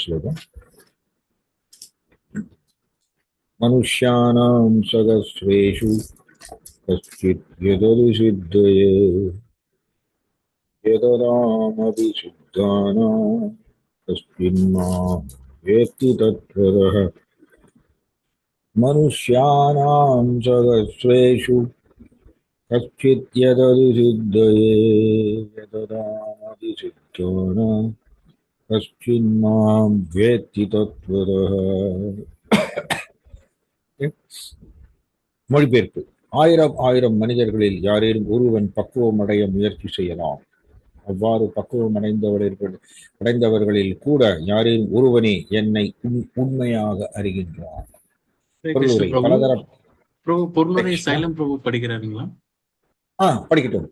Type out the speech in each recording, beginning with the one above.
श्लोकम् मनुष्याणां सदस्वेषु कश्चित् यदनुसिद्धये यततामपि शुद्धानां कश्चिन्मां वेत्ति तत्त्वतः मनुष्याणां सदस्वेषु कश्चित् यदनुसिद्धये यततामपि शुद्धानां कश्चिन्मां वेत्ति तत्त्वतः. மொழிபெயர்ப்பு. ஆயிரம் ஆயிரம் மனிதர்களில் யாரேனும் ஒருவன் பக்குவம் அடைய முயற்சி செய்யலாம். அவ்வாறு பக்குவம் அடைந்தவர்களில் கூட யாரேனும் ஒருவனே என்னை உண்மையாக அறிகின்றான். படிக்கட்டும்.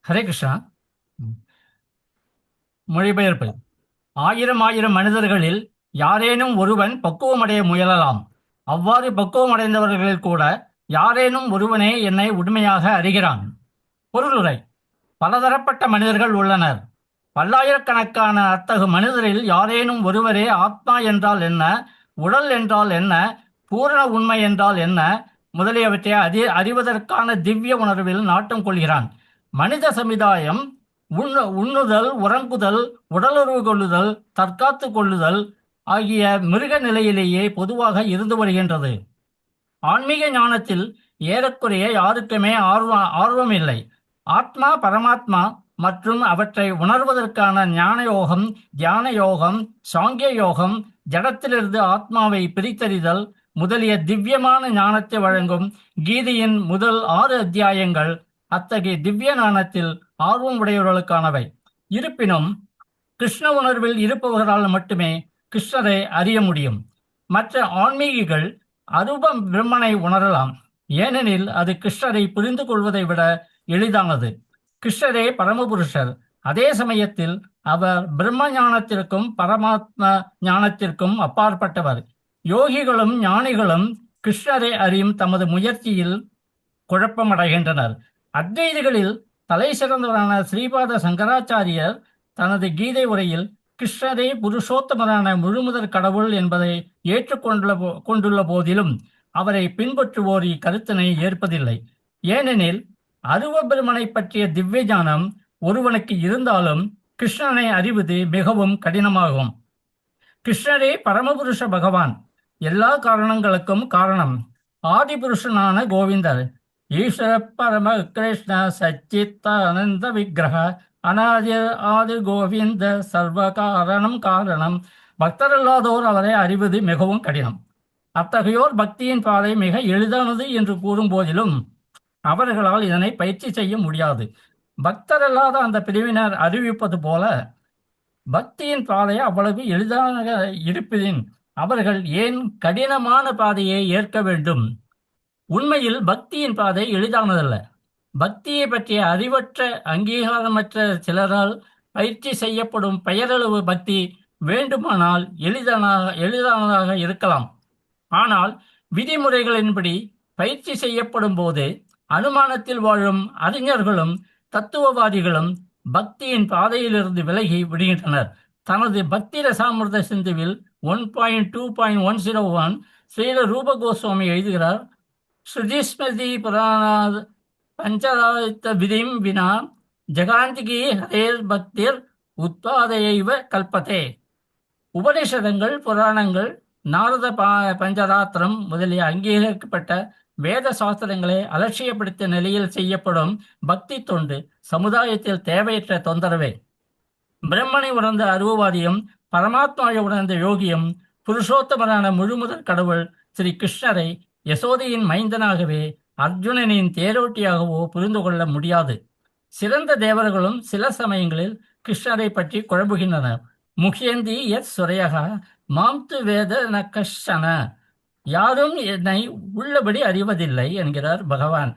ஹரே கிருஷ்ணா. மொழிபெயர்ப்பு. ஆயிரம் ஆயிரம் மனிதர்களில் யாரேனும் ஒருவன் பக்குவமடைய முயலலாம். அவ்வாறு பக்குவமடைந்தவர்களில் கூட யாரேனும் ஒருவனே என்னை உண்மையாக அறிகிறான். பொருளுரை. பலதரப்பட்ட மனிதர்கள் உள்ளனர். பல்லாயிரக்கணக்கான அத்தகு மனிதரில் யாரேனும் ஒருவரே ஆத்மா என்றால் என்ன, உடல் என்றால் என்ன, பூரண உண்மை என்றால் என்ன முதலியவற்றை அறிவதற்கான திவ்ய உணர்வில் நாட்டம் கொள்கிறான். மனித சமுதாயம் உண்ணுதல், உறங்குதல், உடலுறவு கொள்ளுதல், தற்காத்து கொள்ளுதல் ஆகிய மிருக நிலையிலேயே பொதுவாக இருந்து வருகின்றது. ஆன்மீக ஞானத்தில் ஏறக்குறைய யாருக்குமே ஆர்வம் இல்லை. ஆத்மா, பரமாத்மா மற்றும் அவற்றை உணர்வதற்கான ஞான யோகம், தியான யோகம், சாங்கிய யோகம், ஜடத்திலிருந்து ஆத்மாவை பிரித்தறிதல் முதலிய திவ்யமான ஞானத்தை வழங்கும் கீதையின் முதல் 6 அத்தியாயங்கள் அத்தகைய திவ்ய ஞானத்தில் ஆர்வம் உடையவர்களுக்கானவை. இருப்பினும் கிருஷ்ண உணர்வில் இருப்பவர்களால் மட்டுமே கிருஷ்ணரை அறிய முடியும். மற்ற ஆன்மீகிகள் அரூப பிரம்மனை உணரலாம், ஏனெனில் அது கிருஷ்ணரை புரிந்து கொள்வதை விட எளிதானது. கிருஷ்ணரே பரமபுருஷர். அதே சமயத்தில் அவர் பிரம்ம ஞானத்திற்கும் பரமாத்ம ஞானத்திற்கும் அப்பாற்பட்டவர். யோகிகளும் ஞானிகளும் கிருஷ்ணரை அறியும் தமது முயற்சியில் குழப்பமடைகின்றனர். அத்வைதிகளில் தலை சிறந்தவரான ஸ்ரீபாத சங்கராச்சாரியர் தனது கீதை உரையில் கிருஷ்ணரே புருஷோத்தமரான முழுமுதற் கடவுள் என்பதை ஏற்றுக்கொண்டுள்ள போதிலும் அவரை பின்பற்றுவோர் இக்கருத்தினை ஏற்பதில்லை. ஏனெனில் அருவ பிரம்மனை பற்றிய திவ்ய ஞானம் ஒருவனுக்கு இருந்தாலும் கிருஷ்ணனை அறிவது மிகவும் கடினமாகும். கிருஷ்ணரே பரமபுருஷ பகவான், எல்லா காரணங்களுக்கும் காரணம். ஆதிபுருஷனான கோவிந்தர் ஈஸ்வர பரம கிருஷ்ண சச்சித்தானந்த விக்கிரக அநாதி ஆதி கோவிந்த சர்வ காரணம். பக்தரல்லாதோர் அவரை அறிவது மிகவும் கடினம். அத்தகையோர் பக்தியின் பாதை மிக எளிதானது என்று கூறும் போதிலும் அவர்களால் இதனை பயிற்சி செய்ய முடியாது. பக்தரல்லாத அந்த பிரிவினர் அறிவிப்பது போல பக்தியின் பாதை அவ்வளவு எளிதாக இருப்பதின் அவர்கள் ஏன் கடினமான பாதையை ஏற்க வேண்டும்? உண்மையில் பக்தியின் பாதை எளிதானதல்ல. பக்தியை பற்றிய அறிவற்ற, அங்கீகாரமற்ற சிலரால் பயிற்சி செய்யப்படும் பெயரளவு பக்தி வேண்டுமானால் எளிதானதாக இருக்கலாம். ஆனால் விதிமுறைகளின்படி பயிற்சி செய்யப்படும் போது அனுமானத்தில் வாழும் அறிஞர்களும் தத்துவவாதிகளும் பக்தியின் பாதையிலிருந்து விலகி விடுகின்றனர். தனது பக்தி ரசாமிர்த சிந்துவில் 1.2.101 ஸ்ரீல ரூப கோஸ்வாமி எழுதுகிறார், ஸ்ருதிஸ்மிருதி புராணாத் பஞ்சராயத்த விதிம் வினா ஜகாந்திகி ஹரேர் பக்திர் உத்பாதையைவ கல்பத்தே. உபநிஷதங்கள், புராணங்கள், நாரத பஞ்சராத்திரம் முதலிய அங்கீகரிக்கப்பட்ட வேத சாஸ்திரங்களை அலட்சியப்படுத்திய நிலையில் செய்யப்படும் பக்தி தொண்டு சமுதாயத்தில் தேவையற்ற தொந்தரவே. பிரம்மனை உணர்ந்த அருவவாதியும் பரமாத்மாவை உணர்ந்த யோகியும் புருஷோத்தமரான முழுமுதற் கடவுள் ஸ்ரீ கிருஷ்ணரை யசோதையின் மைந்தனாகவே அர்ஜுனனின் தேரோட்டியாகவோ புரிந்து கொள்ள முடியாது. சிறந்த தேவர்களும் சில சமயங்களில் கிருஷ்ணரை பற்றி குழம்புகின்றனர். முகியந்தி எத் சுரையக மாம்து வேத ந கஷன. யாரும் என்னை உள்ளபடி அறிவதில்லை என்கிறார் பகவான்.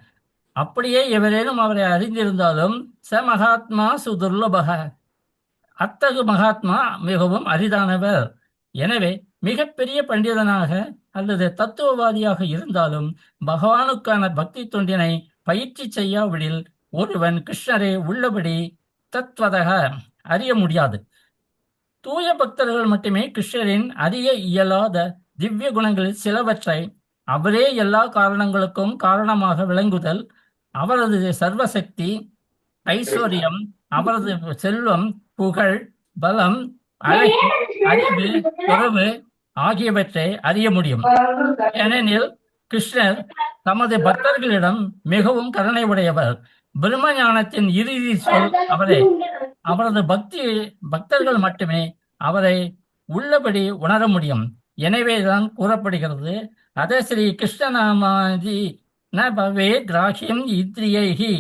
அப்படியே எவரேனும் அவரை அறிந்திருந்தாலும் ச மகாத்மா சுதுர்லபக. அத்தகு மகாத்மா மிகவும் அரிதானவர். எனவே மிகப்பெரிய பண்டிதனாக அல்லது தத்துவவாதியாக இருந்தாலும் பகவானுக்கான பக்தி தொண்டினை பயிற்சி செய்யாவிடில் ஒருவன் கிருஷ்ணரை உள்ளபடி தத்வதக அறிய முடியாது. தூய பக்தர்கள் மட்டுமே கிருஷ்ணரின் அறிய இயலாத திவ்ய குணங்களில் சிலவற்றை அவரே எல்லா காரணங்களுக்கும் காரணமாக விளங்குதல், அவரது சர்வசக்தி, ஐஸ்வர்யம், அவரது செல்வம், புகழ், பலம், அழகு, அறிவு, துறவு ஆகியவற்றை அறிய முடியும். ஏனெனில் கிருஷ்ணர் தமது பக்தர்களிடம் மிகவும் கருணை உடையவர். பிரம்ம ஞானத்தின் இறுதி சொல் அவரே. அவரது பக்தர்கள் மட்டுமே அவரை உள்ளபடி உணர முடியும். எனவேதான் கூறப்படுகிறது, அத ஸ்ரீ கிருஷ்ணநாமாதி ந பவே கிராஹ்யம் இத்ரியைஹி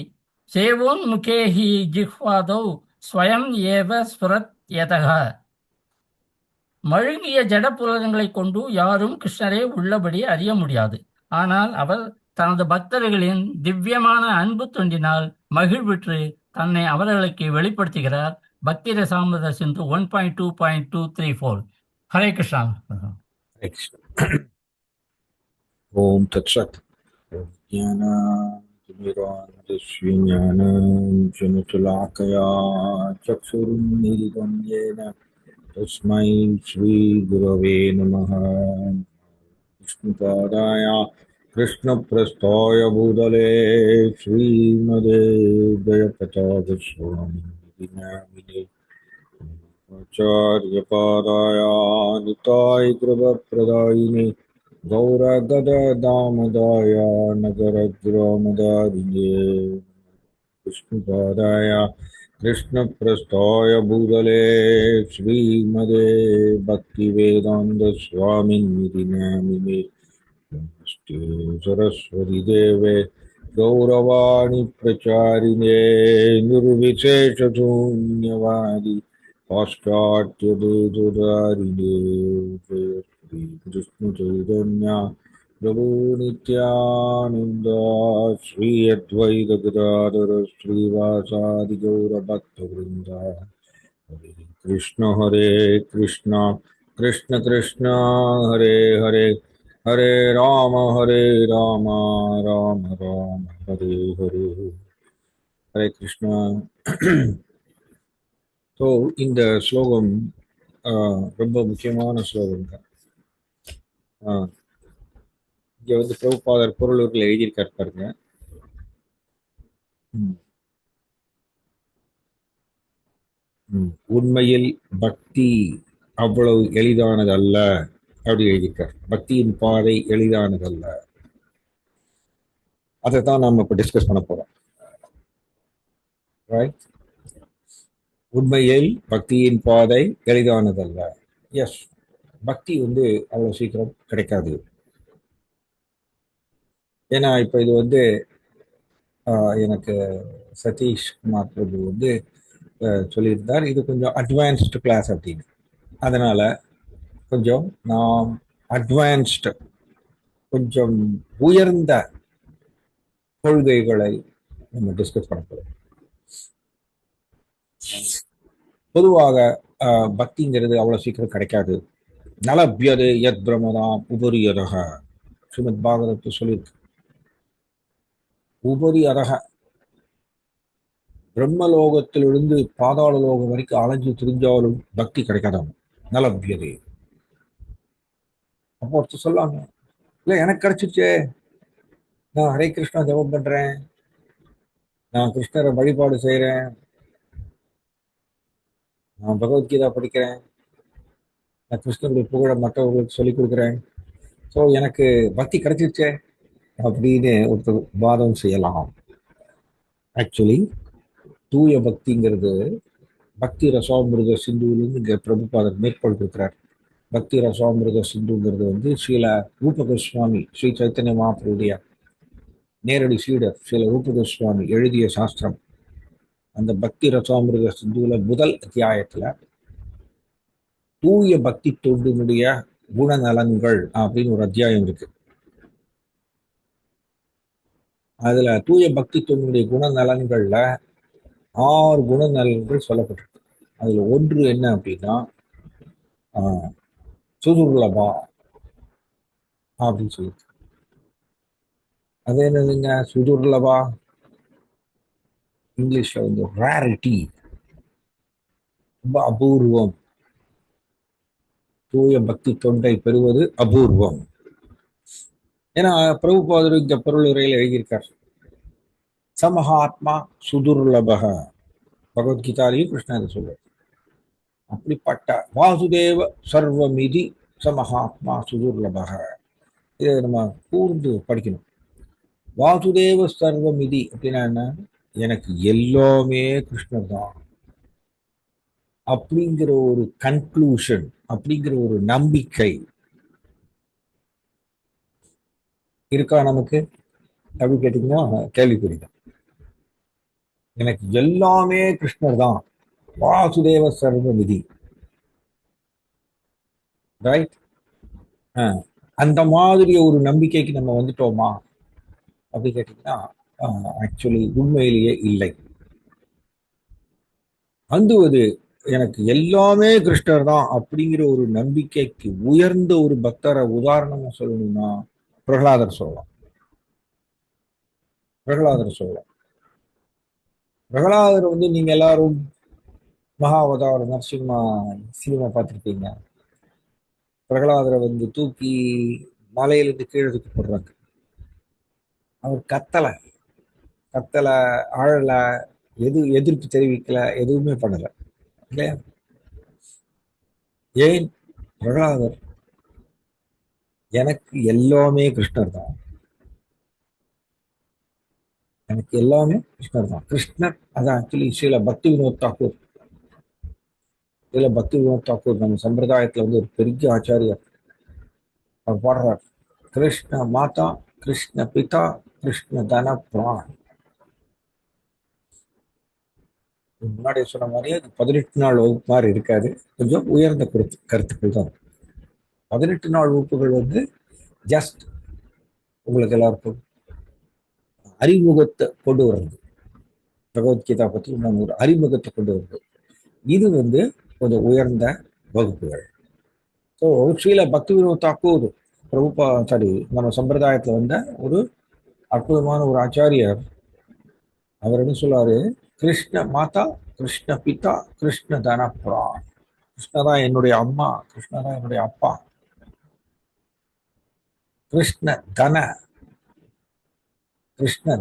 சேவோன் முகேஹி ஜிஹ்வாதௌ ஸ்வயம் ஏவ ஸ்புரத் யதக. மழுங்கிய ஜட புலன்களைக் கொண்டு யாரும் கிருஷ்ணரை உள்ளபடி அறிய முடியாது. ஆனால் அவர் தனது பக்தர்களின் திவ்யமான அன்பு தொண்டினால் மகிழ்வுற்று தன்னை அவர்களுக்கு வெளிப்படுத்துகிறார். பக்தி ரசாமிரத சிந்து 1.2.234. ஹரே கிருஷ்ணா. ஓம் தத்சத். ज्ञानाञ्जनशलाकया चक्षुरुन्मीलितं येन तस्मै श्रीगुरवे नमः. विष्णुपादाय कृष्णप्रस्थाय भूतले श्रीमदे जयपताकस्वामिने नामिने आचार्यपादाय निताय कृपप्रदायिने गौरगददामोदाय नगरग्रामदारिणे विष्णुपादाय कृष्णप्रस्थाय भूतले श्रीमदे भक्तिवेदान्तस्वामिनिधि नामिने नमस्ते सरस्वती देवे गौरवाणी प्रचारिणे निर्विशेषशून्यवादी पाश्चात्यदेशधारिणे जय श्री कृष्ण चैतन्य प्रभु नित्यानंद श्री अद्वैत गदाधर श्रीवासादि गौर भक्तवृंद. हरे कृष्ण कृष्ण कृष्ण हरे हरे, हरे राम राम राम हरे हरे. हरे कृष्णा. ஸோ இந்த ஸ்லோகம் ரொம்ப முக்கியமான ஸ்லோகம் தான். இங்கே வந்து பிரபுபாதர் பொருளூரில் எழுதியிருக்காரு பாருங்க. உண்மையில் பக்தி அவ்வளவு எளிதானதல்ல அப்படி எழுதியிருக்கார். பக்தியின் பாதை எளிதானதல்ல. அதை தான் நாம் இப்போ டிஸ்கஸ் பண்ண போறோம். ரைட்? உண்மையில் பக்தியின் பாதை எளிதானதல்ல. எஸ், பக்தி வந்து அவ்வளோ சீக்கிரம் கிடைக்காது. ஏன்னா இப்போ இது வந்து எனக்கு சதீஷ் குமார் பிரபு வந்து சொல்லியிருந்தார், இது கொஞ்சம் அட்வான்ஸ்டு கிளாஸ் அப்படின்னு. அதனால கொஞ்சம் நாம் அட்வான்ஸ்டு, கொஞ்சம் உயர்ந்த கொள்கைகளை நம்ம டிஸ்கஸ் பண்ண போகிறோம். பொதுவாக பக்திங்கிறது அவ்வளோ சீக்கிரம் கிடைக்காது. நலபியது யத் பிரமதாம் உபரி அரக, ஸ்ரீமத் பாகவதத்தை சொல்லியிருக்கு. உபரி அரக, பிரம்மலோகத்திலிருந்து பாதாள லோகம் வரைக்கும் அலைஞ்சு திரிஞ்சாலும் பக்தி கிடைக்காதாம். நலபியது. அப்போ ஒருத்தர் சொல்லாங்க, இல்லை எனக்கு கிடைச்சிருச்சே, நான் ஹரே கிருஷ்ணா ஜபம் பண்றேன், நான் கிருஷ்ணரை வழிபாடு செய்யறேன், நான் பகவத்கீதா படிக்கிறேன், நான் கிருஷ்ணருடைய புகழ மற்றவர்களுக்கு சொல்லிக் கொடுக்குறேன், ஸோ எனக்கு பக்தி கிடைச்சிருச்சே அப்படின்னு ஒருத்தர் வாதம் செய்யலாம். ஆக்சுவலி தூய பக்திங்கிறது பக்தி ரசாமிருத சிந்துவிலிருந்து இங்கே பிரபுபாதர் மேற்கோள் கொடுக்குறார். பக்தி ரசாமிருத சிந்துங்கிறது வந்து ஸ்ரீல ரூப கோஸ்வாமி, ஸ்ரீ சைத்தன்ய மகாபிரபுடைய நேரடி சீடர் ஸ்ரீல ரூப கோஸ்வாமி எழுதிய சாஸ்திரம். அந்த பக்தி ரசாமிருத சிந்துவில முதல் அத்தியாயத்துல தூய பக்தி தொண்டினுடைய குணநலன்கள் அப்படின்னு ஒரு அத்தியாயம் இருக்கு. அதுல தூய பக்தி தொண்டினுடைய குணநலன்கள்ல 6 குணநலன்கள் சொல்லப்பட்டிருக்கு. அதுல ஒன்று என்ன அப்படின்னா சுதுர்லபா அப்படின்னு சொல்லியிருக்கு. அது என்னதுங்க சுதுர்லபா? இங்கிலீஷ்ல வந்து ரேரிட்டி ரொம்ப அபூர்வம். தூய பக்தி தொண்டை பெறுவது அபூர்வம். ஏன்னா பிரபுபாதர் இந்த பொருள் உரையில் எழுதியிருக்கார், சமஹாத்மா சுதுர்லபக. பகவத்கீதாலையும் கிருஷ்ணன் அதை சொல்றார். அப்படிப்பட்ட வாசுதேவ சர்வமிதி சமஹாத்மா சுதுர்லபக. இதை நம்ம கூர்ந்து படிக்கணும். வாசுதேவ சர்வமிதி அப்படின்னா என்ன? எனக்கு எல்லாமே கிருஷ்ணர் தான் அப்படிங்கிற ஒரு கன்க்ளூஷன், அப்படிங்கிற ஒரு நம்பிக்கை இருக்கா நமக்கு? அப்படி கேட்டீங்கன்னா கேள்விக்குறிதான். எனக்கு எல்லாமே கிருஷ்ணர் தான், வாசுதேவ சர்வமிதி, ரைட்? அந்த மாதிரி ஒரு நம்பிக்கைக்கு நம்ம வந்துட்டோமா அப்படி கேட்டீங்கன்னா ஆக்சுவலி உண்மையிலேயே இல்லை. வந்துவது எனக்கு எல்லாமே கிருஷ்ணர் தான் அப்படிங்கிற ஒரு நம்பிக்கைக்கு உயர்ந்த ஒரு பக்தரை உதாரணமா சொல்லணும்னா பிரகலாதர் சொல்லலாம். பிரகலாதர் வந்து நீங்க எல்லாரும் மகாவதார நரசிம்மா சினிமா பார்த்துருப்பீங்க. பிரகலாதரை வந்து தூக்கி மலையிலிருந்து கீழே தூக்கி போடுறாங்க. அவர் கத்தல ஆழல, எதிர்ப்பு தெரிவிக்கல, எதுவுமே பண்ணல இல்லையா? ஏன்? பிரகலாதர் எனக்கு எல்லாமே கிருஷ்ணர் தான், எனக்கு எல்லாமே கிருஷ்ணர் தான். கிருஷ்ணர் அதான் ஆக்சுவலி ஸ்ரீல பக்தி வினோத் தாக்கூர் நம்ம சம்பிரதாயத்துல வந்து ஒரு பெரிய ஆச்சாரியர். அவர் பாடுறார், கிருஷ்ண மாதா, கிருஷ்ண பிதா, கிருஷ்ண தன பிரான். முன்னாடி சொன்ன மாதிரியே 18 நாள் வகுப்பு மாதிரி இருக்காது, கொஞ்சம் உயர்ந்த கருத்துக்கள் தான். 18 நாள் வகுப்புகள் வந்து ஜஸ்ட் உங்களுக்கு எல்லாருக்கும் அறிமுகத்தை கொண்டு வர்றது, பகவத்கீதா பற்றி நம்ம ஒரு அறிமுகத்தை கொண்டு வருது. இது வந்து கொஞ்சம் உயர்ந்த வகுப்புகள். ஸோ ஸ்ரீல பக்தி வினோத் தாக்கூர் நம்ம சம்பிரதாயத்துல வந்த ஒரு அற்புதமான ஒரு ஆச்சாரியர். அவர் என்ன சொல்றாரு, கிருஷ்ண மாதா, கிருஷ்ண பிதா, கிருஷ்ண தன பிரான். கிருஷ்ணதான் என்னுடைய அம்மா, கிருஷ்ணதான் என்னுடைய அப்பா. கிருஷ்ண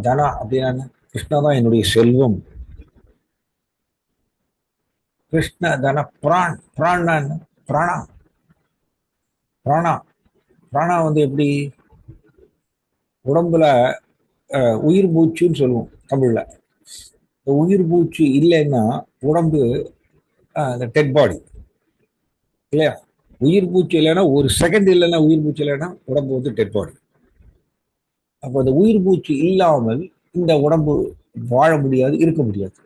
தனா அப்படின்னா கிருஷ்ணதான் என்னுடைய செல்வம். கிருஷ்ண தன பிரான். பிரான்னா என்ன? பிராணா. பிராணா வந்து எப்படி? உடம்புல உயிர் மூச்சுன்னு சொல்லுவோம் தமிழ்ல. உயிர் மூச்சு இல்லைன்னா உடம்பு டெட் பாடி இல்லையா? உயிர் மூச்சு இல்லைன்னா, ஒரு செகண்ட் இல்லைன்னா, உயிர் மூச்சு இல்லைன்னா உடம்பு வந்து டெட் பாடி. அப்போ அந்த உயிர் மூச்சு இல்லாமல் இந்த உடம்பு வாழ முடியாது, இருக்க முடியாது.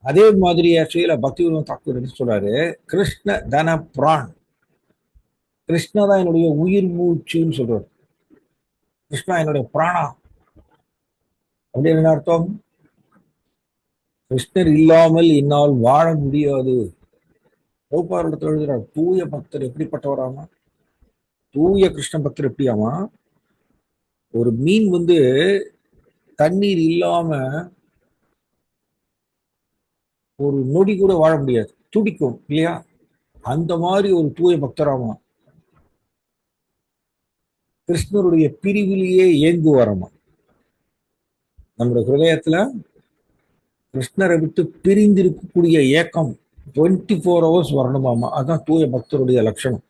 அதே மாதிரி ஸ்ரீல பக்தி வினோத் தாக்கூர் சொல்றாரு, கிருஷ்ண தன பிரான். கிருஷ்ணா தான் என்னுடைய உயிர் மூச்சுன்னு சொல்றாரு. கிருஷ்ணா என்னுடைய பிராணா. அப்படின்னு அர்த்தம், கிருஷ்ணர் இல்லாமல் என்னால் வாழ முடியாது. ரூபாரிடத்தில் எழுதுறார், தூய பக்தர் எப்படிப்பட்டவராமா? தூய கிருஷ்ண பக்தர் எப்படியாமா? ஒரு மீன் வந்து தண்ணீர் இல்லாம ஒரு நொடி கூட வாழ முடியாது, துடிக்கும் இல்லையா? அந்த மாதிரி ஒரு தூய பக்தராமா. கிருஷ்ணருடைய பிரிவிலேயே ஏங்குவாராமா. நம்முடைய ஹிருதயத்துல கிருஷ்ணரை விட்டு பிரிந்திருக்கக்கூடிய ஏக்கம் 24 hours வரணுமாமா. அதுதான் தூய பக்தருடைய லட்சணம்.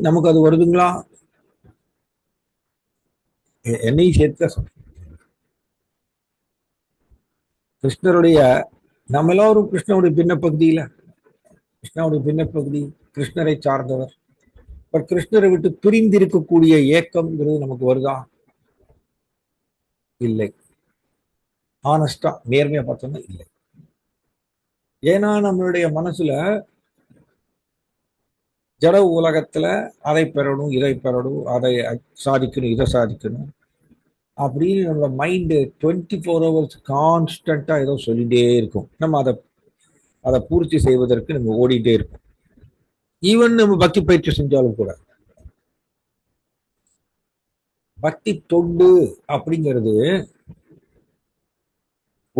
நமக்கு அது வருதுங்களா? என்னையும் சேர்த்து சொல்றேன். கிருஷ்ணருடைய நம்ம எல்லாரும் கிருஷ்ணருடைய பின்னப்பகுதி, கிருஷ்ணரை சார்ந்தவர். பட் கிருஷ்ணரை விட்டு பிரிந்திருக்கக்கூடிய ஏக்கம்ங்கிறது நமக்கு வருதா? இல்லை. ஆனஸ்டா நேர்மையா பார்த்தோம்னா இல்லை. ஏன்னா நம்மளுடைய மனசுல ஜட உலகத்துல அதை பெறணும், இதை பெறணும், அதை சாதிக்கணும், இதை சாதிக்கணும் அப்படின்னு நம்மளோட மைண்டு 24 hours கான்ஸ்டன்டா ஏதோ சொல்லிட்டே இருக்கும். நம்ம அதை பூர்த்தி செய்வதற்கு நம்ம ஓடிட்டே இருக்கும். ஈவன் நம்ம பக்தி பயிற்சி செஞ்சாலும் கூட பக்தி தொண்டு அப்படிங்கிறது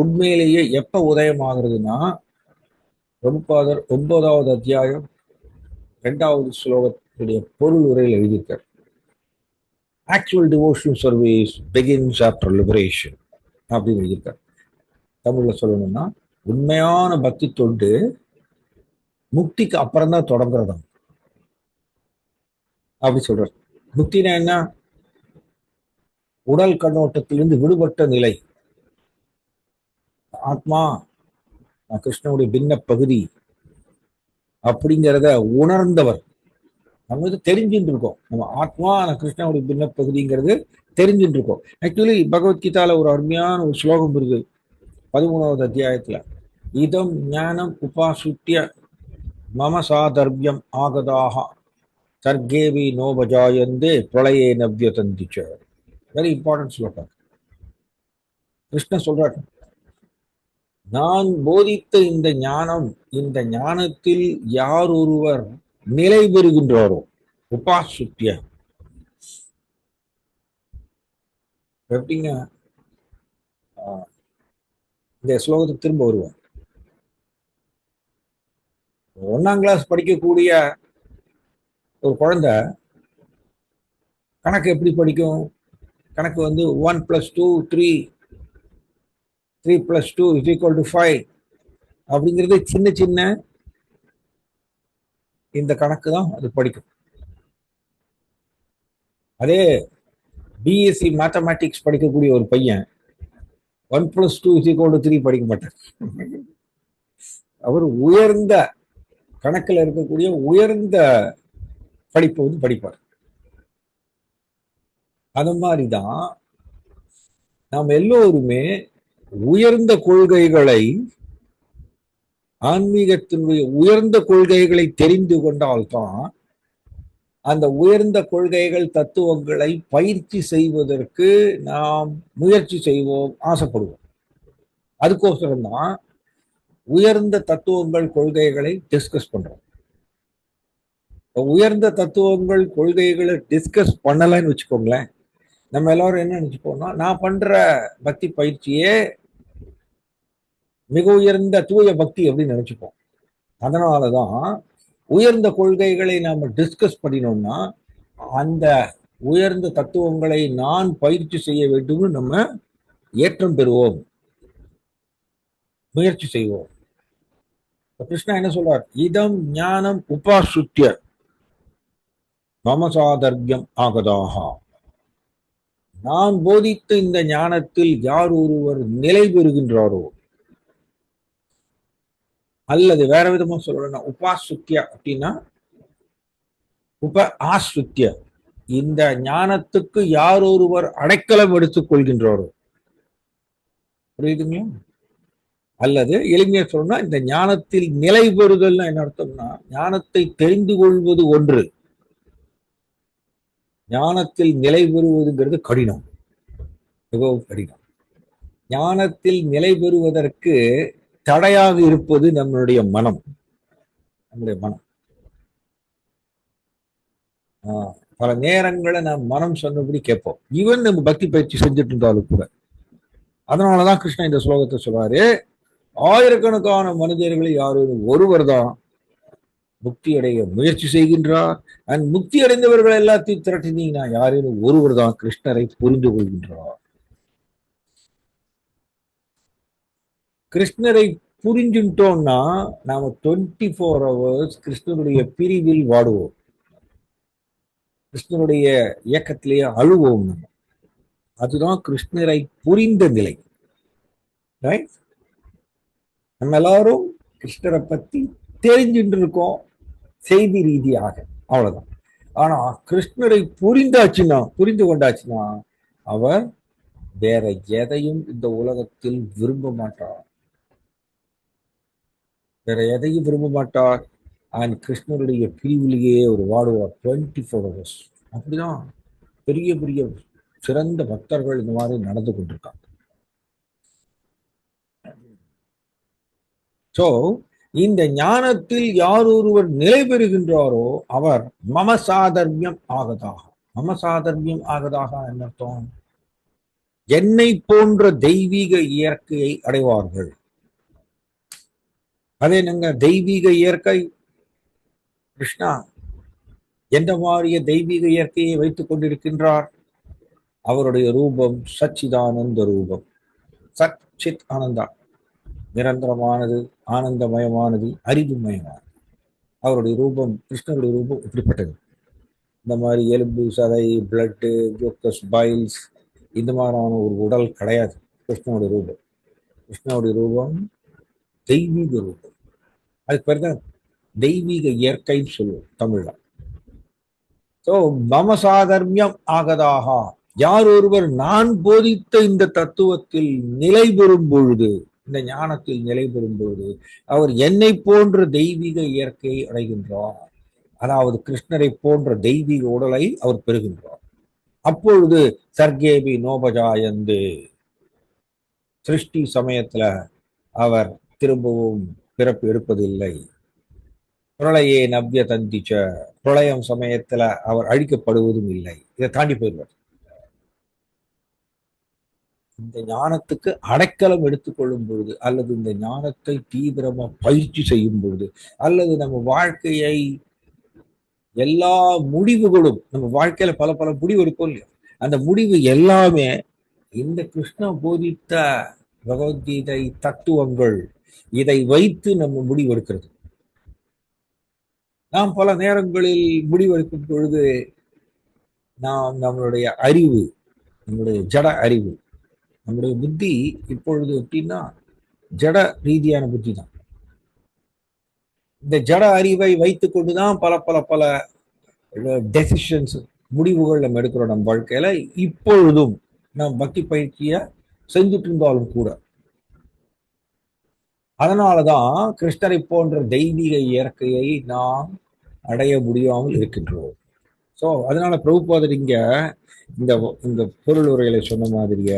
உண்மையிலேயே எப்ப உதயமாகிறதுனா பிரபுபாதர் 9வது அத்தியாயம் 2வது ஸ்லோகத்துடைய பொருள் உரையில் எழுதியிருக்கார். Actual devotional service begins after liberation அப்படின்னு எழுதியிருக்கார். தமிழ்ல சொல்லணும்னா உண்மையான பக்தி தொண்டு முக்திக்கு அப்புறம் தான் தொடங்குறதா அப்படி சொல்றார். முக்தினா என்ன? உடல் கண்ணோட்டத்திலிருந்து விடுபட்ட நிலை. ஆத்மா நான் கிருஷ்ணனுடைய பின்ன பகுதி அப்படிங்கிறத உணர்ந்தவர். நம்ம இது தெரிஞ்சுட்டு இருக்கோம். நம்ம ஆத்மா நான் கிருஷ்ணனுடைய பின்ன பகுதிங்கிறது தெரிஞ்சுட்டு இருக்கோம். ஆக்சுவலி பகவத்கீதால ஒரு அருமையான ஒரு ஸ்லோகம் இருக்கு 13வது அத்தியாயத்துல. இதம் ஞானம் உபாசுத்திய மம சாதர்வியம் ஆகதாக சர்க்கேவி நோபஜாயந்தே பிரளயே நவ்யதந்திச்ச. வெரி இம்பார்ட்டன்ட் ஸ்லோகம். கிருஷ்ணன் சொல்றார், நான் போதித்த இந்த ஞானம், இந்த ஞானத்தில் யார் ஒருவர் நிலை பெறுகின்றாரோ உபாசுத்திய. எப்படிங்க இந்த ஸ்லோகத்துக்கு திரும்ப வருவோம். 1ஆம் கிளாஸ் படிக்கக்கூடிய ஒரு குழந்தை கணக்கு எப்படி படிக்கும்? கணக்கு 1 + 2 3, 3 + 2 = 5 அப்படிங்கிறது சின்ன சின்ன இந்த கணக்கு தான் அது படிக்கும். அதே பிஎஸ்சி மேத்தமேட்டிக்ஸ் படிக்கக்கூடிய ஒரு பையன் 1 + 2 = 3 படிக்க மாட்டார். அவர் உயர்ந்த கணக்கில் இருக்கக்கூடிய உயர்ந்த படிப்பு படிப்பார். அது மாதிரிதான் நாம் எல்லோருமே உயர்ந்த கொள்கைகளை, ஆன்மீகத்தினுடைய உயர்ந்த கொள்கைகளை தெரிந்து கொண்டால்தான் அந்த உயர்ந்த கொள்கைகள் தத்துவங்களை பயிற்சி செய்வதற்கு நாம் முயற்சி செய்வோம், ஆசைப்படுவோம். அதுக்கோசரம் தான் உயர்ந்த தத்துவங்கள் கொள்கைகளை டிஸ்கஸ் பண்றோம். உயர்ந்த தத்துவங்கள் கொள்கைகளை டிஸ்கஸ் பண்ணலன்னு வச்சுக்கோங்களேன், நம்ம எல்லாரும் என்ன நினைச்சுப்போம்னா, நான் பண்ற பக்தி பயிற்சியே மிக உயர்ந்த தூய பக்தி அப்படின்னு நினைச்சுப்போம். அதனாலதான் உயர்ந்த கொள்கைகளை நாம டிஸ்கஸ் பண்ணினோம்னா அந்த உயர்ந்த தத்துவங்களை நான் பயிற்சி செய்ய வேண்டும் நம்ம ஏற்றம் பெறுவோம், முயற்சி செய்வோம். கிருஷ்ணா என்ன சொல்றார்? இதம் ஞானம் உபாசுத்திய மமசாதர்வியம் ஆகதாக. நான் போதித்த இந்த ஞானத்தில் யார் ஒருவர் நிலை பெறுகின்றாரோ, அல்லது வேற விதமா சொல்லணும், உபாசுத்திய அப்படின்னா ஆஸ்ருத்திய, இந்த ஞானத்துக்கு யார் ஒருவர் அடைக்கலம் எடுத்துக் கொள்கின்றாரோ, புரியுதுங்களா? அல்லது எளிமையா சொல்லணும்னா இந்த ஞானத்தில் நிலை பெறுதல் என்ன அர்த்தம்னா, ஞானத்தை தெரிந்து கொள்வது ஒன்று, ஞானத்தில் நிலை பெறுவதுங்கிறது கடினம், மிகவும் கடினம். ஞானத்தில் நிலை பெறுவதற்கு தடையாக இருப்பது நம்மளுடைய மனம். நம்முடைய மனம் பல நேரங்களை நாம் மனம் சொன்னபடி கேட்போம், ஈவன் நம்ம பக்தி பயிற்சி செஞ்சுட்டு இருந்தாலும் கூட. அதனாலதான் கிருஷ்ணன் இந்த ஸ்லோகத்தை சொல்றாரு, ஆயிரக்கணக்கான மனிதர்களில் யாரும் ஒருவர் தான் முக்தி அடைய முயற்சி செய்கின்றார். அண்ட் முக்தி அடைந்தவர்கள் எல்லாத்தையும் திரட்டினீங்கன்னா யாரேனும் ஒருவர் தான் கிருஷ்ணரை புரிந்து கொள்கின்றார். கிருஷ்ணரை புரிஞ்சுட்டோம்னா நாம 24 hours கிருஷ்ணனுடைய பிரிவில் வாடுவோம், கிருஷ்ணனுடைய இயக்கத்திலேயே அழுவோம். நம்ம அதுதான் கிருஷ்ணரை புரிந்த நிலை. ரைட்? நம்ம எல்லாரும் கிருஷ்ணரை பத்தி தெரிஞ்சுட்டு இருக்கோம் செய்தி ரீதியாக, அவ்வளவுதான். ஆனா கிருஷ்ணரை புரிந்து கொண்டாச்சுன்னா அவர் வேற எதையும் இந்த உலகத்தில் விரும்ப மாட்டார், வேற எதையும் விரும்ப மாட்டார். அண்ட் கிருஷ்ணருடைய பிரிவிலேயே ஒரு வாடுவார் 24 hours. அப்படிதான் பெரிய பெரிய சிறந்த பக்தர்கள் இந்த மாதிரி நடந்து கொண்டிருக்காங்க. சோ இந்த ஞானத்தில் யார் ஒருவர் நிலை பெறுகின்றாரோ அவர் மமசாதர்வியம் ஆகதாக. மமசாதர்வியம் ஆகதாக என்ன அர்த்தம்? என்னை போன்ற தெய்வீக இயற்கையை அடைவார்கள். அதே என்னங்க தெய்வீக இயற்கை? கிருஷ்ணா எந்த மாதிரிய தெய்வீக இயற்கையை வைத்துக் கொண்டிருக்கின்றார்? அவருடைய ரூபம் சச்சிதானந்த ரூபம், சத் சித் ஆனந்தா, நிரந்தரமானது, ஆனந்தமயமானது, அறிவுமயமானது. அவருடைய ரூபம், கிருஷ்ணருடைய ரூபம் இப்படிப்பட்டது. இந்த மாதிரி எலும்பு சதை, பிளட்டு, ஜோக்கஸ், பைல்ஸ் இந்த மாதிரியான ஒரு உடல் கிடையாது கிருஷ்ணனுடைய ரூபம். கிருஷ்ணனுடைய ரூபம் தெய்வீக ரூபம். அதுக்கு பேர் தான் தெய்வீக இயற்கைன்னு சொல்லுவோம் தமிழ்ல. ஸோ மமசாதர்மியம் ஆகதாகா, யார் ஒருவர் நான் போதித்த இந்த தத்துவத்தில் நிலை பெறும் பொழுது, இந்த ஞானத்தில் நிலை பெறும் பொழுது அவர் என்னை போன்ற தெய்வீக இயற்கையை அடைகின்றார். அதாவது கிருஷ்ணரை போன்ற தெய்வீக உடலை அவர் பெறுகின்றார். அப்பொழுது சர்க்கேபி நோபஜாயந்து, சிருஷ்டி சமயத்துல அவர் திரும்பவும் பிறப்பு எடுப்பதில்லை. பிரளயே நவ்ய தந்திச்ச, பிரளயம் சமயத்துல அவர் அழிக்கப்படுவதும் இல்லை. இதை தாண்டி போயிடுவார். இந்த ஞானத்துக்கு அடைக்கலம் எடுத்துக்கொள்ளும் பொழுது, அல்லது இந்த ஞானத்தை தீவிரமா பயிற்சி செய்யும் பொழுது, அல்லது நம்ம வாழ்க்கையை எல்லா முடிவுகளும், நம்ம வாழ்க்கையில பல பல முடிவு இருக்கும் இல்லையா, அந்த முடிவு எல்லாமே இந்த கிருஷ்ண போதித்த பகவத்கீதை தத்துவங்கள் இதை வைத்து நம்ம முடிவெடுக்கிறது. நாம் பல நேரங்களில் முடிவெடுக்கும் பொழுது நாம் நம்மளுடைய அறிவு, நம்முடைய ஜட அறிவு, நம்முடைய புத்தி இப்பொழுது எப்படின்னா ஜட ரீதியான புத்தி தான். இந்த ஜட அறிவை வைத்துக் கொண்டுதான் பல பல பல டெசிஷன்ஸ், முடிவுகள் நம்ம எடுக்கிறோம் நம்ம வாழ்க்கையில. இப்பொழுதும் நாம் பக்தி பயிற்சிய செஞ்சுட்டு இருந்தாலும் கூட. அதனாலதான் கிருஷ்ணரை போன்ற தெய்வீக இயற்கையை நாம் அடைய முடியாமல் இருக்கின்றோம். ஸோ அதனால பிரபுபாதர் இங்க இந்த இந்த பொருள் உரைகளை சொன்ன மாதிரிய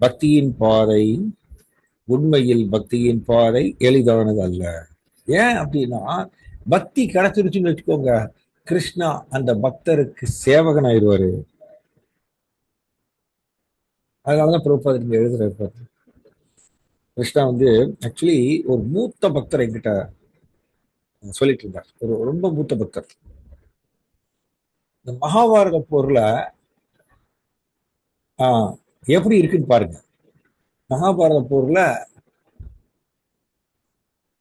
பக்தியின் பாதை, உண்மையில் பக்தியின் பாதை எளிதானது அல்ல. ஏன் அப்படின்னா, பக்தி கிடைச்சிருச்சுன்னு வச்சுக்கோங்க, கிருஷ்ணா அந்த பக்தருக்கு சேவகன் ஆயிடுவாரு. அதனாலதான் பிரபுபாதர் இங்க எழுதுறாரு. கிருஷ்ணா ஆக்சுவலி ஒரு மூத்த பக்தர் என்கிட்ட சொல்லிட்டு இருந்தார். ஒரு ரொம்ப மூத்த பக்தர். இந்த மகாபாரத போர்ல எப்படி இருக்குன்னு பாருங்க. மகாபாரத போர்ல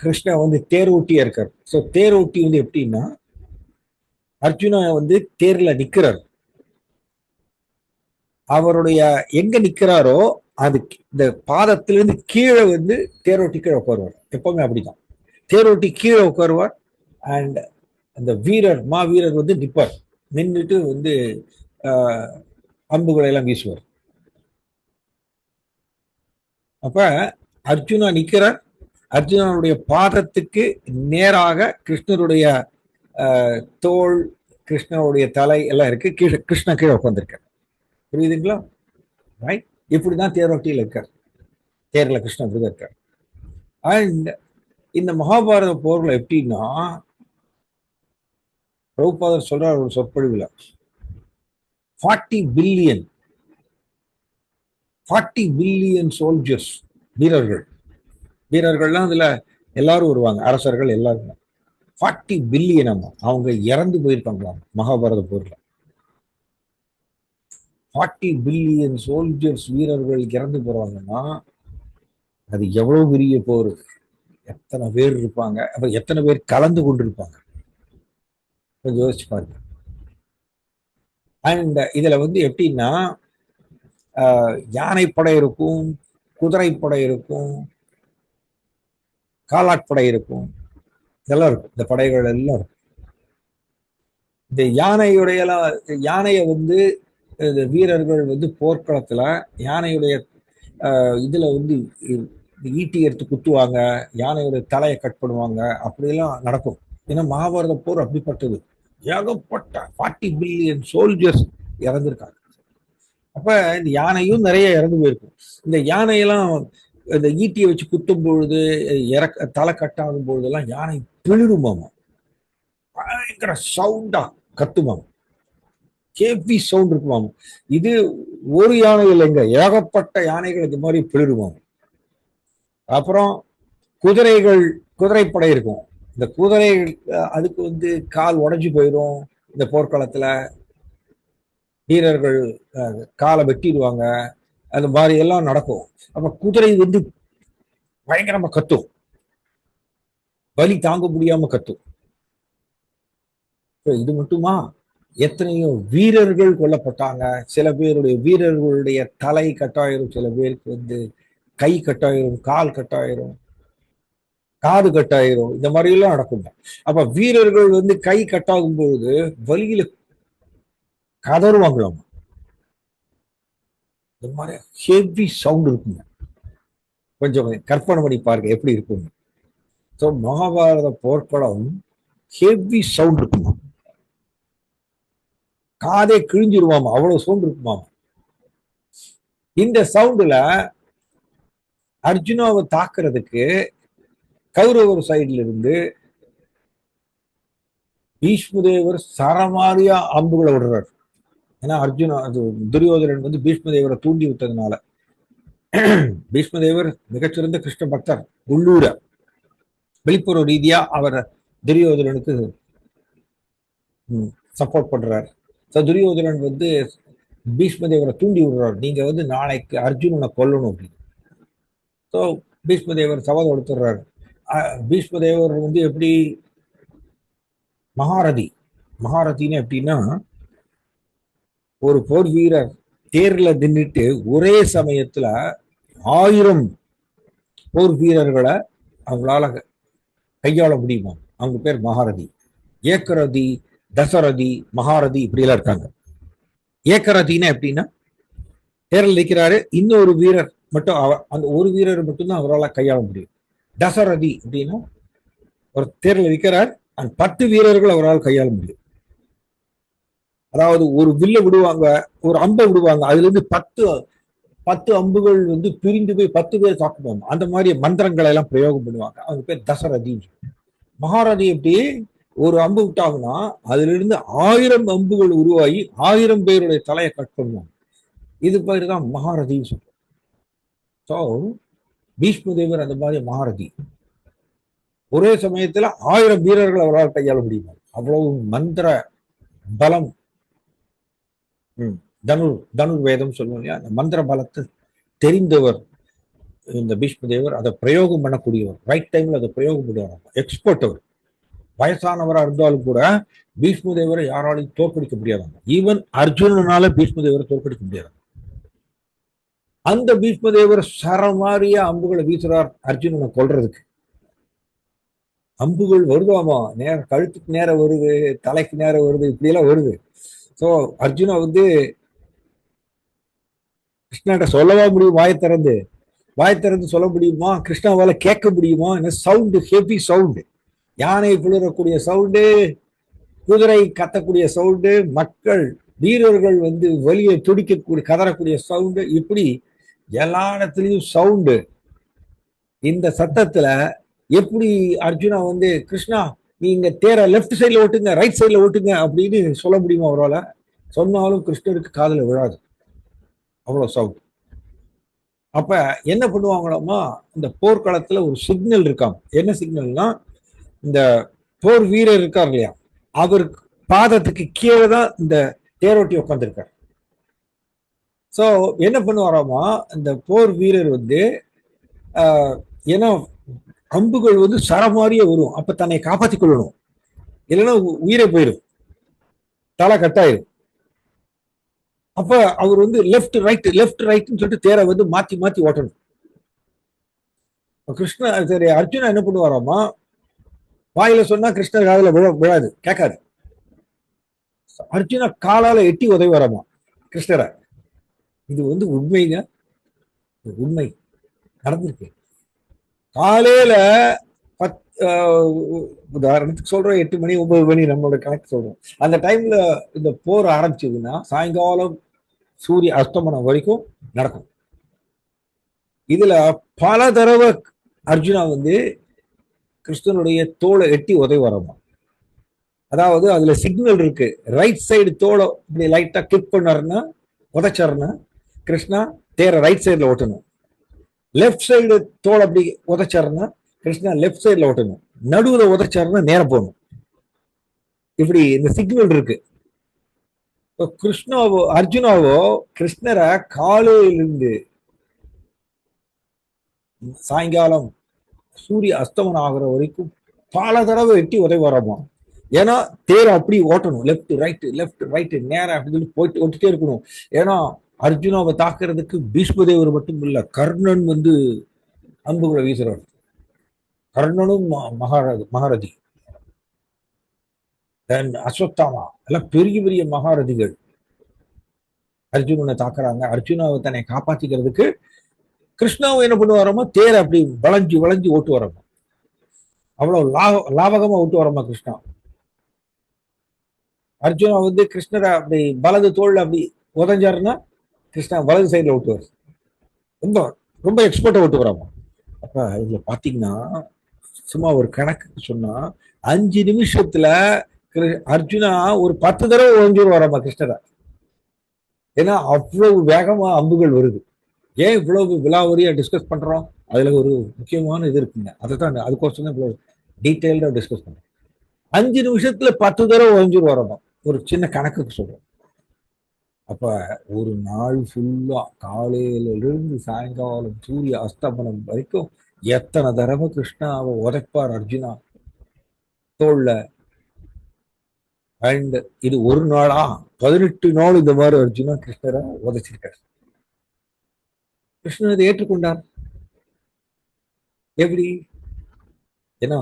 கிருஷ்ணா தேரோட்டியா இருக்கார். ஸோ தேரோட்டி எப்படின்னா, அர்ஜுனா தேர்ல நிக்கிறார். அவருடைய எங்க நிக்கிறாரோ அது இந்த பாதத்திலிருந்து கீழே தேரோட்டி கீழே உட்காருவார். எப்பவுமே அப்படிதான். தேரோட்டி கீழே உட்காருவார். அண்ட் அந்த வீரர், மாவீரர் நிற்பார். நின்றுட்டு அம்புகளை எல்லாம் வீசுவார். அப்ப அர்ஜுனா நிக்கிறார். அர்ஜுனனுடைய பாதத்துக்கு நேராக கிருஷ்ணருடைய தோள், கிருஷ்ணருடைய தலை எல்லாம் இருக்கு. கீழே கிருஷ்ணா கீழே உட்கார்ந்துருக்கார். புரியுதுங்களா? ரைட். இப்படிதான் தேரோட்டியில் இருக்கார். தேர்ல கிருஷ்ணன் இப்படிதான் இருக்கார். அண்ட் இந்த மகாபாரத போர்ல எப்படின்னா, பிரபுபாதர் சொல்றார் ஒரு சொற்பொழிவுல, 40 பில்லியன் சோல்ஜர்ஸ், வீரர்கள்லாம் அதுல எல்லாரும் வருவாங்க, அரசர்கள் எல்லாரும். 40 பில்லியன் அவங்க இறந்து போயிருக்காங்களாம் மகாபாரத போர்ல. 40 பில்லியன் சோல்ஜர்ஸ், வீரர்கள் இறந்து போறாங்கன்னா அது எவ்வளவு பெரிய போர், எத்தனை பேர் இருப்பாங்க, அப்ப எத்தனை பேர் கலந்து கொண்டிருப்பாங்க, கொஞ்சம் யோசிச்சு பாருங்க. அண்ட் இதுல எப்படின்னா, யானைப்படை இருக்கும், குதிரைப்படை இருக்கும், காலாட்படை இருக்கும், இதெல்லாம் இருக்கும். இந்த படைகள் எல்லாம் இருக்கும். இந்த யானையை வீரர்கள் போர்க்களத்துல யானையுடைய இதுல ஈட்டி எடுத்து குத்துவாங்க, யானையுடைய தலையை கட் பண்ணுவாங்க, அப்படியெல்லாம் நடக்கும். ஏன்னா மகாபாரத போர் அப்படிப்பட்டது. ஏகப்பட்ட 40 பில்லியன் சோல்ஜர்ஸ் இறந்துருக்காங்க. அப்ப இந்த யானையும் நிறைய இறந்து போயிருக்கும். இந்த யானையெல்லாம் இந்த ஈட்டியை வச்சு குத்தும் பொழுது, தலை கட்டாகும் பொழுதெல்லாம் யானை பிளிருமாமா, பயங்கர சவுண்டா கத்துமாமா. ஹெவி சவுண்ட் இருக்குமாம். இது ஒரு யானை இல்லைங்க, ஏகப்பட்ட யானைகள் இந்த மாதிரி பிளிருவாங்க. அப்புறம் குதிரைகள், குதிரைப்படை இருக்கும். இந்த குதிரை அதுக்கு வந்து கால் உடைஞ்சு போயிடும். இந்த போர்க்களத்துல வீரர்கள் காலை வெட்டிடுவாங்க. அந்த மாதிரி எல்லாம் நடக்கும். அப்ப குதிரை வந்து பயங்கரமா கத்தும், வலி தாங்க முடியாம கத்தும். இது மட்டுமா, எத்தனையோ வீரர்கள் கொல்லப்பட்டாங்க. சில பேருடைய வீரர்களுடைய தலை கட்டாயிரும், சில பேருக்கு வந்து கை கட்டாயிரும், கால் கட்டாயிரும், காது கட்டாயிரும். இந்த மாதிரி எல்லாம் நடக்கும். அப்ப வீரர்கள் வந்து கை கட்டாகும் பொழுது வலியில கதறுவாங்களாம். இந்த மாதிரி ஹெவி சவுண்ட் இருக்குங்க. கொஞ்சம் கற்பனை பண்ணி பாருங்க எப்படி இருக்கும். ஸோ மகாபாரத போர்க்களம் ஹெவி சவுண்ட் இருக்குமா, காதே கிழிஞ்சிருவாமா, அவ்வளவு சவுண்ட் இருக்குமாமா. இந்த சவுண்டுல அர்ஜுனாவை தாக்குறதுக்கு கௌரவர் சைட்ல இருந்து பீஷ்மதேவர் சரமாரியா அம்புகளை விடுறாரு. ஏன்னா அர்ஜுனா, அது துரியோதனன் வந்து பீஷ்மதேவரை தூண்டி விட்டதுனால. பீஷ்மதேவர் மிகச்சிறந்த கிருஷ்ண பக்தர், உள்ளூர வெளிப்புற ரீதியா அவர் துரியோதனனுக்கு சப்போர்ட் பண்றாரு. துரியோதனன் வந்து பீஷ்மதேவரை தூண்டி விடுறாரு, நீங்க வந்து நாளைக்கு அர்ஜுனனை கொல்லணும் அப்படின்னு. ஸோ பீஷ்மதேவர் சவால் கொடுத்துடுறாரு. பீஷ்மதேவர் வந்து எப்படி மகாரதி, மகாரதின்னு எப்படின்னா ஒரு போர் வீரர் தேர்ல நின்றுட்டு ஒரே சமயத்துல 1000 போர் வீரர்களை அவங்களால கையாள முடியுமா, அவங்க பேர் மகாரதி. ஏக்கரதி, தசரதி, மகாரதி இப்படி எல்லாம் இருக்காங்க. ஏக்கரதினா எப்படின்னா தேர்ல நிற்கிறாரு, இன்னொரு வீரர் மட்டும், அந்த ஒரு வீரர் மட்டும்தான் அவரால் கையாள முடியும். தசரதி அப்படின்னா ஒரு தேர்ல நிற்கிறார், அந்த 10 வீரர்கள் அவரால் கையாள முடியும். அதாவது ஒரு வில்ல விடுவாங்க, ஒரு அம்பை விடுவாங்க, அதுல இருந்து 10 அம்புகள் வந்து பிரிந்து போய் 10 பேர் தாக்குவாங்க. அந்த மாதிரி மந்திரங்களை எல்லாம் பிரயோகம் பண்ணுவாங்க. அவங்க பேர் தசரதி. மகாரதி எப்படி ஒரு அம்பு விட்டாங்கன்னா அதுல இருந்து 1000 அம்புகள் உருவாகி 1000 பேருடைய தலையை கட் பண்ணுவாங்க. இது பேர் தான் மகாரதின்னு சொல்றோம். ஸோ பீஷ்மதேவர் அந்த மாதிரி மகாரதி. ஒரே சமயத்துல 1000 வீரர்கள் அவரால் கையாள முடியுமா, அவ்வளவு மந்திர பலம். தனுர் வேதம் சொல்லுவோம் இல்லையா, அந்த மந்திர பலத்தை தெரிந்தவர் இந்த பீஷ்மதேவர். அதை பிரயோகம் பண்ணக்கூடியவர், ரைட் டைம்ல அதை பிரயோகம் பண்ணுவார், எக்ஸ்பர்ட் அவர். வயசானவரா இருந்தாலும் கூட பீஷ்மதேவரை யாராலையும் தோற்கடிக்க முடியாதாங்க. ஈவன் அர்ஜுனனால பீஷ்மதேவரை தோற்கடிக்க முடியாது. அந்த பீஷ்மதேவர் சரமாரியா அம்புகளை வீசுறார் அர்ஜுனனை கொல்றதுக்கு. அம்புகள் வருதாமா, நேர கழுத்துக்கு நேரம் வருது, தலைக்கு நேரம் வருது, இப்படி எல்லாம் வருது. ஸோ அர்ஜுனா வந்து கிருஷ்ணாட்ட சொல்லவா முடியும், வாய் திறந்து சொல்ல முடியுமா, கிருஷ்ணாவால கேட்க முடியுமா? சவுண்டு, ஹெவி சவுண்டு, யானை புலரக்கூடிய சவுண்டு, குதிரை கத்தக்கூடிய சவுண்டு, மக்கள் வீரர்கள் வந்து வலியை துடிக்கக்கூடிய கதறக்கூடிய சவுண்டு, இப்படி எல்லா இடத்துலயும் சவுண்டு. இந்த சத்தத்துல எப்படி அர்ஜுனா வந்து கிருஷ்ணா நீங்க தேர லெப்ட் சைட்ல ஓட்டுங்க, ரைட் சைட்ல ஓட்டுங்க அப்படின்னு சொல்ல முடியுமா அவரால்? சொன்னாலும் கிருஷ்ணருக்கு காதுல விழாது, அவ்வளவு சவுண்ட். அப்ப என்ன பண்ணுவாங்களாமா, இந்த போர்க்களத்துல ஒரு சிக்னல் இருக்காங்க. என்ன சிக்னல்னா, இந்த போர் வீரர் இருக்கார் இல்லையா, அவருக்கு பாதத்துக்கு கீழே தான் இந்த தேரோட்டி உட்காந்துருக்கார். ஸோ என்ன பண்ணுவாராமா, இந்த போர் வீரர் வந்து ஏன்னா அம்புகள் வந்து சரமாரியே வரும், அப்ப தன்னை காப்பாற்றிக் கொள்ளணும், இல்லைன்னா உயிரை போயிடும், தலை கட்டாயிரும். அப்ப அவர் வந்து லெப்ட் ரைட்னு சொல்லிட்டு தேரை வந்து மாத்தி மாத்தி ஓட்டணும். சரி, அர்ஜுனா என்ன பண்ணுவாராமா, வாயில சொன்னா கிருஷ்ணர் காதுல விழாது, கேட்காது. அர்ஜுனா காலால எட்டி உதவிவராமா கிருஷ்ணரை. இது வந்து உண்மைங்க, உண்மை நடந்திருக்கு. காலையில உதாரணத்துக்கு சொல்றோம், 8 மணி 9 மணி நம்மளோட கணக்கு சொல்றோம். அந்த டைம்ல இந்த போர் ஆரம்பிச்சதுன்னா சாயங்காலம் சூரிய அஸ்தமனம் வரைக்கும் நடக்கும். இதுல பல தடவை அர்ஜுனா வந்து கிருஷ்ணனுடைய தோலை எட்டி உதவி வரமா. அதாவது அதுல சிக்னல் இருக்கு. ரைட் சைடு தோலை இப்படி லைட்டா கிளிக் பண்ணாருன்னா, உதைச்சாருன்னா கிருஷ்ணா தேர ரைட் சைடுல ஓட்டணும். லெஃப்ட் சைடு தோல் அப்படி உதைச்சாருன்னா கிருஷ்ணா லெஃப்ட் சைடுல ஓட்டணும். நடுவுல உதைச்சாருன்னா நேரம் போகணும். இப்படி இந்த சிக்னல் இருக்கு. கிருஷ்ணாவோ அர்ஜுனாவோ கிருஷ்ணரை காலையிலிருந்து சாயங்காலம் சூரிய அஸ்தமனம் ஆகிற வரைக்கும் பல தடவை எட்டி உதவி வரமா. ஏன்னா தேரை அப்படி ஓட்டணும். லெஃப்ட் ரைட்டு நேரம் அப்படின்னு போயிட்டு ஓட்டிட்டே இருக்கணும். ஏன்னா அர்ஜுனாவை தாக்குறதுக்கு பீஷ்மதேவர் மட்டும் இல்ல, கர்ணன் அம்புகளை வீசுறார். கர்ணனும் மகாரதி, தென் அஸ்வத்தாமா எல்லாம் பெரிய பெரிய மகாரதிகள் அர்ஜுனனை தாக்குறாங்க. அர்ஜுனாவை தன்னை காப்பாத்திக்கிறதுக்கு கிருஷ்ணாவை என்ன பண்ணுவாரமா, தேரை அப்படி வளைஞ்சு வளைஞ்சு ஓட்டு வரமா. அவ்வளவு லாபகமா ஓட்டு வரமா கிருஷ்ணா. அர்ஜுனா கிருஷ்ணரை அப்படி வலது தோல்ல அப்படி உதஞ்சாருன்னா கிருஷ்ணா வலது சைட்ல ஓட்டுவார். ரொம்ப ரொம்ப எக்ஸ்பர்ட்டா ஓட்டு வராமா. அப்ப இதுல பாத்தீங்கன்னா சும்மா ஒரு கணக்கு சொன்னா 5 நிமிஷத்துல அர்ஜுனா ஒரு 10 தடவை உதஞ்சூர் வராமா கிருஷ்ணரை. ஏன்னா அவ்வளவு வேகமா அம்புகள் வருது. ஏன் இவ்வளவு விலாவரியா டிஸ்கஸ் பண்றோம்? அதுல ஒரு முக்கியமான இது இருக்குங்க. அதுதான் அதுக்கோசம் இவ்வளவு டீட்டெயில்டா டிஸ்கஸ் பண்றோம். 5 நிமிஷத்துல 10 தடவை உதஞ்சூர் வரணும். ஒரு சின்ன கணக்குக்கு சொல்றோம். அப்ப ஒரு நாள் ஃபுல்லா காலையில இருந்து சாயங்காலம் சூரிய அஸ்தமனம் வரைக்கும் எத்தனை தடவை கிருஷ்ணாவை உதைப்பார் அர்ஜுனா தோல்ல. அண்ட் இது ஒரு நாளா 18 நாள் இந்த மாதிரி அர்ஜுனா கிருஷ்ணரை உதைச்சிருக்காரு. கிருஷ்ணன் இதை ஏற்றுக்கொண்டார். எப்படி? ஏன்னா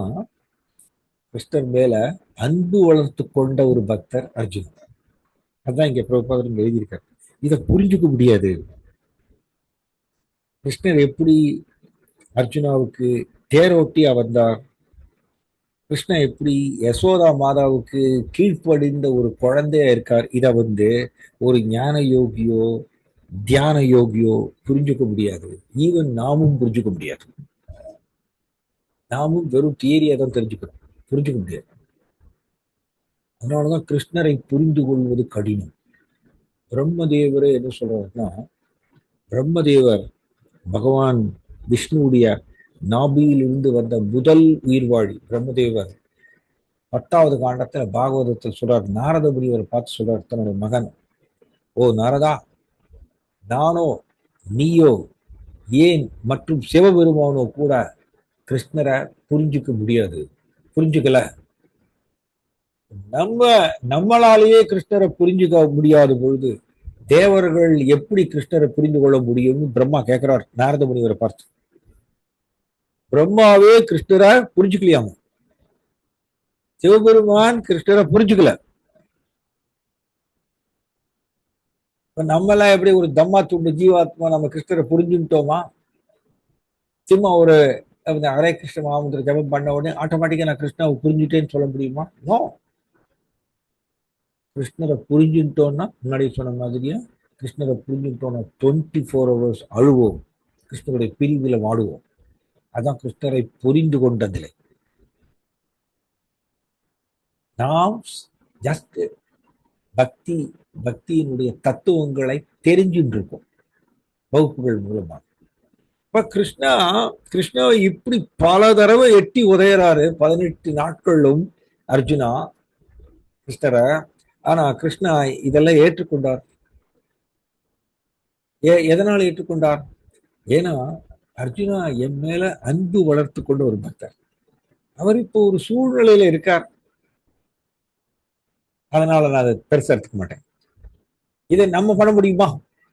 கிருஷ்ணர் மேல அன்பு வளர்த்து கொண்ட ஒரு பக்தர் அர்ஜுனன். அதான் இங்க பிரபுபாதர் எழுதியிருக்காரு. இதை புரிஞ்சுக்க முடியாது. கிருஷ்ணர் எப்படி அர்ஜுனாவுக்கு தேரோட்டியா வந்தார்? கிருஷ்ணன் எப்படி யசோதா மாதாவுக்கு கீழ்ப்படிந்த ஒரு குழந்தையா இருக்கார்? இதை ஒரு ஞான யோகியோ தியான யோகியோ புரிஞ்சுக்க முடியாது. ஈவன் நாமும் புரிஞ்சுக்க முடியாது. நாமும் வெறும் தியரியா தான் தெரிஞ்சுக்கணும், புரிஞ்சுக்க முடியாது. அதனாலதான் கிருஷ்ணரை புரிந்து கொள்வது கடினம். பிரம்மதேவரே என்ன சொல்றாருன்னா, பிரம்மதேவர் பகவான் விஷ்ணுவுடைய நாபியிலிருந்து வந்த முதல் உயிர்வாழி பிரம்மதேவர் 10வது காண்டத்துல பாகவதத்தில் சொல்றார். நாரத முனிவரை பார்த்து சொல்றார் தன்னுடைய மகன், ஓ நாரதா, நானோ நீயோ ஏன் மற்றும் சிவபெருமானோ கூட கிருஷ்ணரை புரிஞ்சுக்க முடியாது, புரிஞ்சுக்கல. நம்மளாலேயே கிருஷ்ணரை புரிஞ்சுக்க முடியாத பொழுது தேவர்கள் எப்படி கிருஷ்ணரை புரிந்து கொள்ள முடியும்னு பிரம்மா கேட்கிறார் நாரத முனிவரை பார்த்து. பிரம்மாவே கிருஷ்ணரை புரிஞ்சுக்கலையாம, சிவபெருமான் கிருஷ்ணரை புரிஞ்சுக்கல. நம்மளாம் எப்படி ஒரு தம்மா துண்டு ஜீவாத்மா நம்ம கிருஷ்ணரை புரிஞ்சுட்டோமா? சும்மா ஒரு ஹரே கிருஷ்ண மகாமந்திர ஜபம் பண்ண உடனே ஆட்டோமேட்டிக்கா நான் கிருஷ்ணாவை புரிஞ்சுட்டேன்னு சொல்ல முடியுமா? நோ. கிருஷ்ணரை புரிஞ்சுட்டோம்னா முன்னாடி சொன்ன மாதிரியா கிருஷ்ணரை புரிஞ்சுட்டோம்னா 24 hours அழுவோம், கிருஷ்ணருடைய பிரிவுல வாடுவோம். அதான் கிருஷ்ணரை புரிந்து கொண்ட நிலை. நாம் ஜஸ்ட் பக்தியினுடைய தத்துவங்களை தெரிஞ்சுட்டு இருக்கோம் வகுப்புகள் மூலமா. இப்ப கிருஷ்ணா இப்படி பல தடவை எட்டி உதையறாரு 18 நாட்களும் அர்ஜுனா கிருஷ்ணரை. ஆனா கிருஷ்ணா இதெல்லாம் ஏற்றுக்கொண்டார். எதனால ஏற்றுக்கொண்டார்? ஏன்னா அர்ஜுனா என் மேல அன்பு வளர்த்து கொண்ட ஒரு பக்தர். அவர் இப்போ ஒரு சூழ்நிலையில இருக்கார், அதனால நான் அதை பெருசா எடுத்துக்க மாட்டேன். இதை நம்ம பண்ண முடியுமா?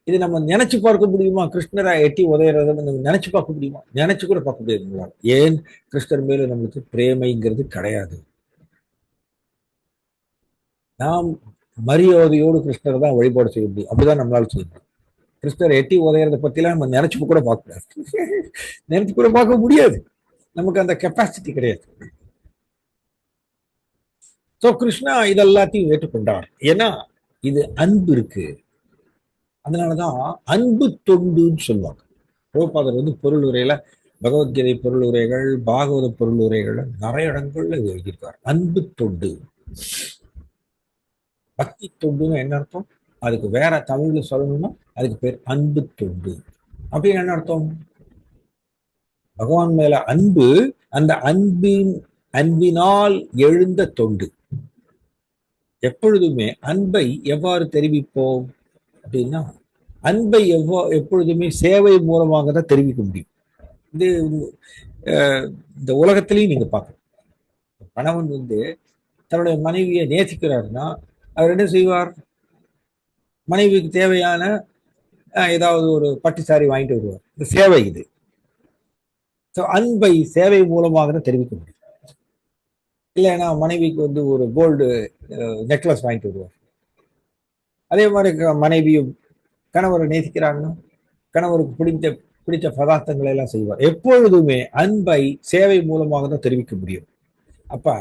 இதை நம்ம நினைச்சு பார்க்க முடியுமா? கிருஷ்ணரை எட்டி உதையறத நம்ம நினைச்சு பார்க்க முடியுமா? நினைச்சு கூட பார்க்க முடியாது. ஏன்? கிருஷ்ணர் மேல நம்மளுக்கு பிரேமைங்கிறது கிடையாது. நாம் மரியாதையோடு கிருஷ்ணரை தான் வழிபாடு செய்ய முடியும். அப்படிதான் நம்மளால செய்ய முடியும். கிருஷ்ணரை எட்டி உதையறத பத்திலாம் நம்ம நினைச்சு கூட பார்க்க கூடாது, நினைச்சு கூட பார்க்க முடியாது. நமக்கு அந்த கெப்பாசிட்டி கிடையாது. சோ கிருஷ்ணா இதெல்லாத்தையும் ஏற்றுக்கொண்டார். ஏன்னா இது அன்பு இருக்கு. அதனாலதான் அன்பு தொண்டுன்னு சொல்லுவாங்க. பிரபுபாதர் பொருள் உரையில பகவத்கீதை பொருள் உரைகள், பாகவத பொருள் உரைகள் நிறைய இடங்கள்ல இது எழுதியிருக்கார். அன்பு தொண்டு. பக்தி தொண்டுன்னு என்ன அர்த்தம்? அதுக்கு வேற தமிழ்ல சொல்லணும்னா அதுக்கு பேர் அன்பு தொண்டு. அப்படின்னு என்ன அர்த்தம்? பகவான் மேல அன்பு, அந்த அன்பினால் எழுந்த தொண்டு. எப்பொழுதுமே அன்பை எவ்வாறு தெரிவிப்போம் அப்படின்னா, அன்பை எப்பொழுதுமே சேவை மூலமாக தான் தெரிவிக்க முடியும். இது இந்த உலகத்திலையும் நீங்க பார்க்கணும். கணவன் தன்னுடைய மனைவியை நேசிக்கிறாருன்னா அவர் என்ன செய்வார்? மனைவிக்கு தேவையான ஏதாவது ஒரு பட்டு சாரி வாங்கிட்டு வருவார். இந்த சேவை இது. அன்பை சேவை மூலமாக தான் தெரிவிக்க முடியும். இல்லைன்னா மனைவிக்கு ஒரு கோல்டு நெக்லஸ் வாங்கிட்டு வருவார். அதே மாதிரி மனைவியும் கணவரை நேசிக்கிறாங்கன்னா கணவருக்கு பிடித்த பதார்த்தங்களை எல்லாம் செய்வார். எப்பொழுதுமே அன்பை சேவை மூலமாக தான் தெரிவிக்க முடியும். அப்ப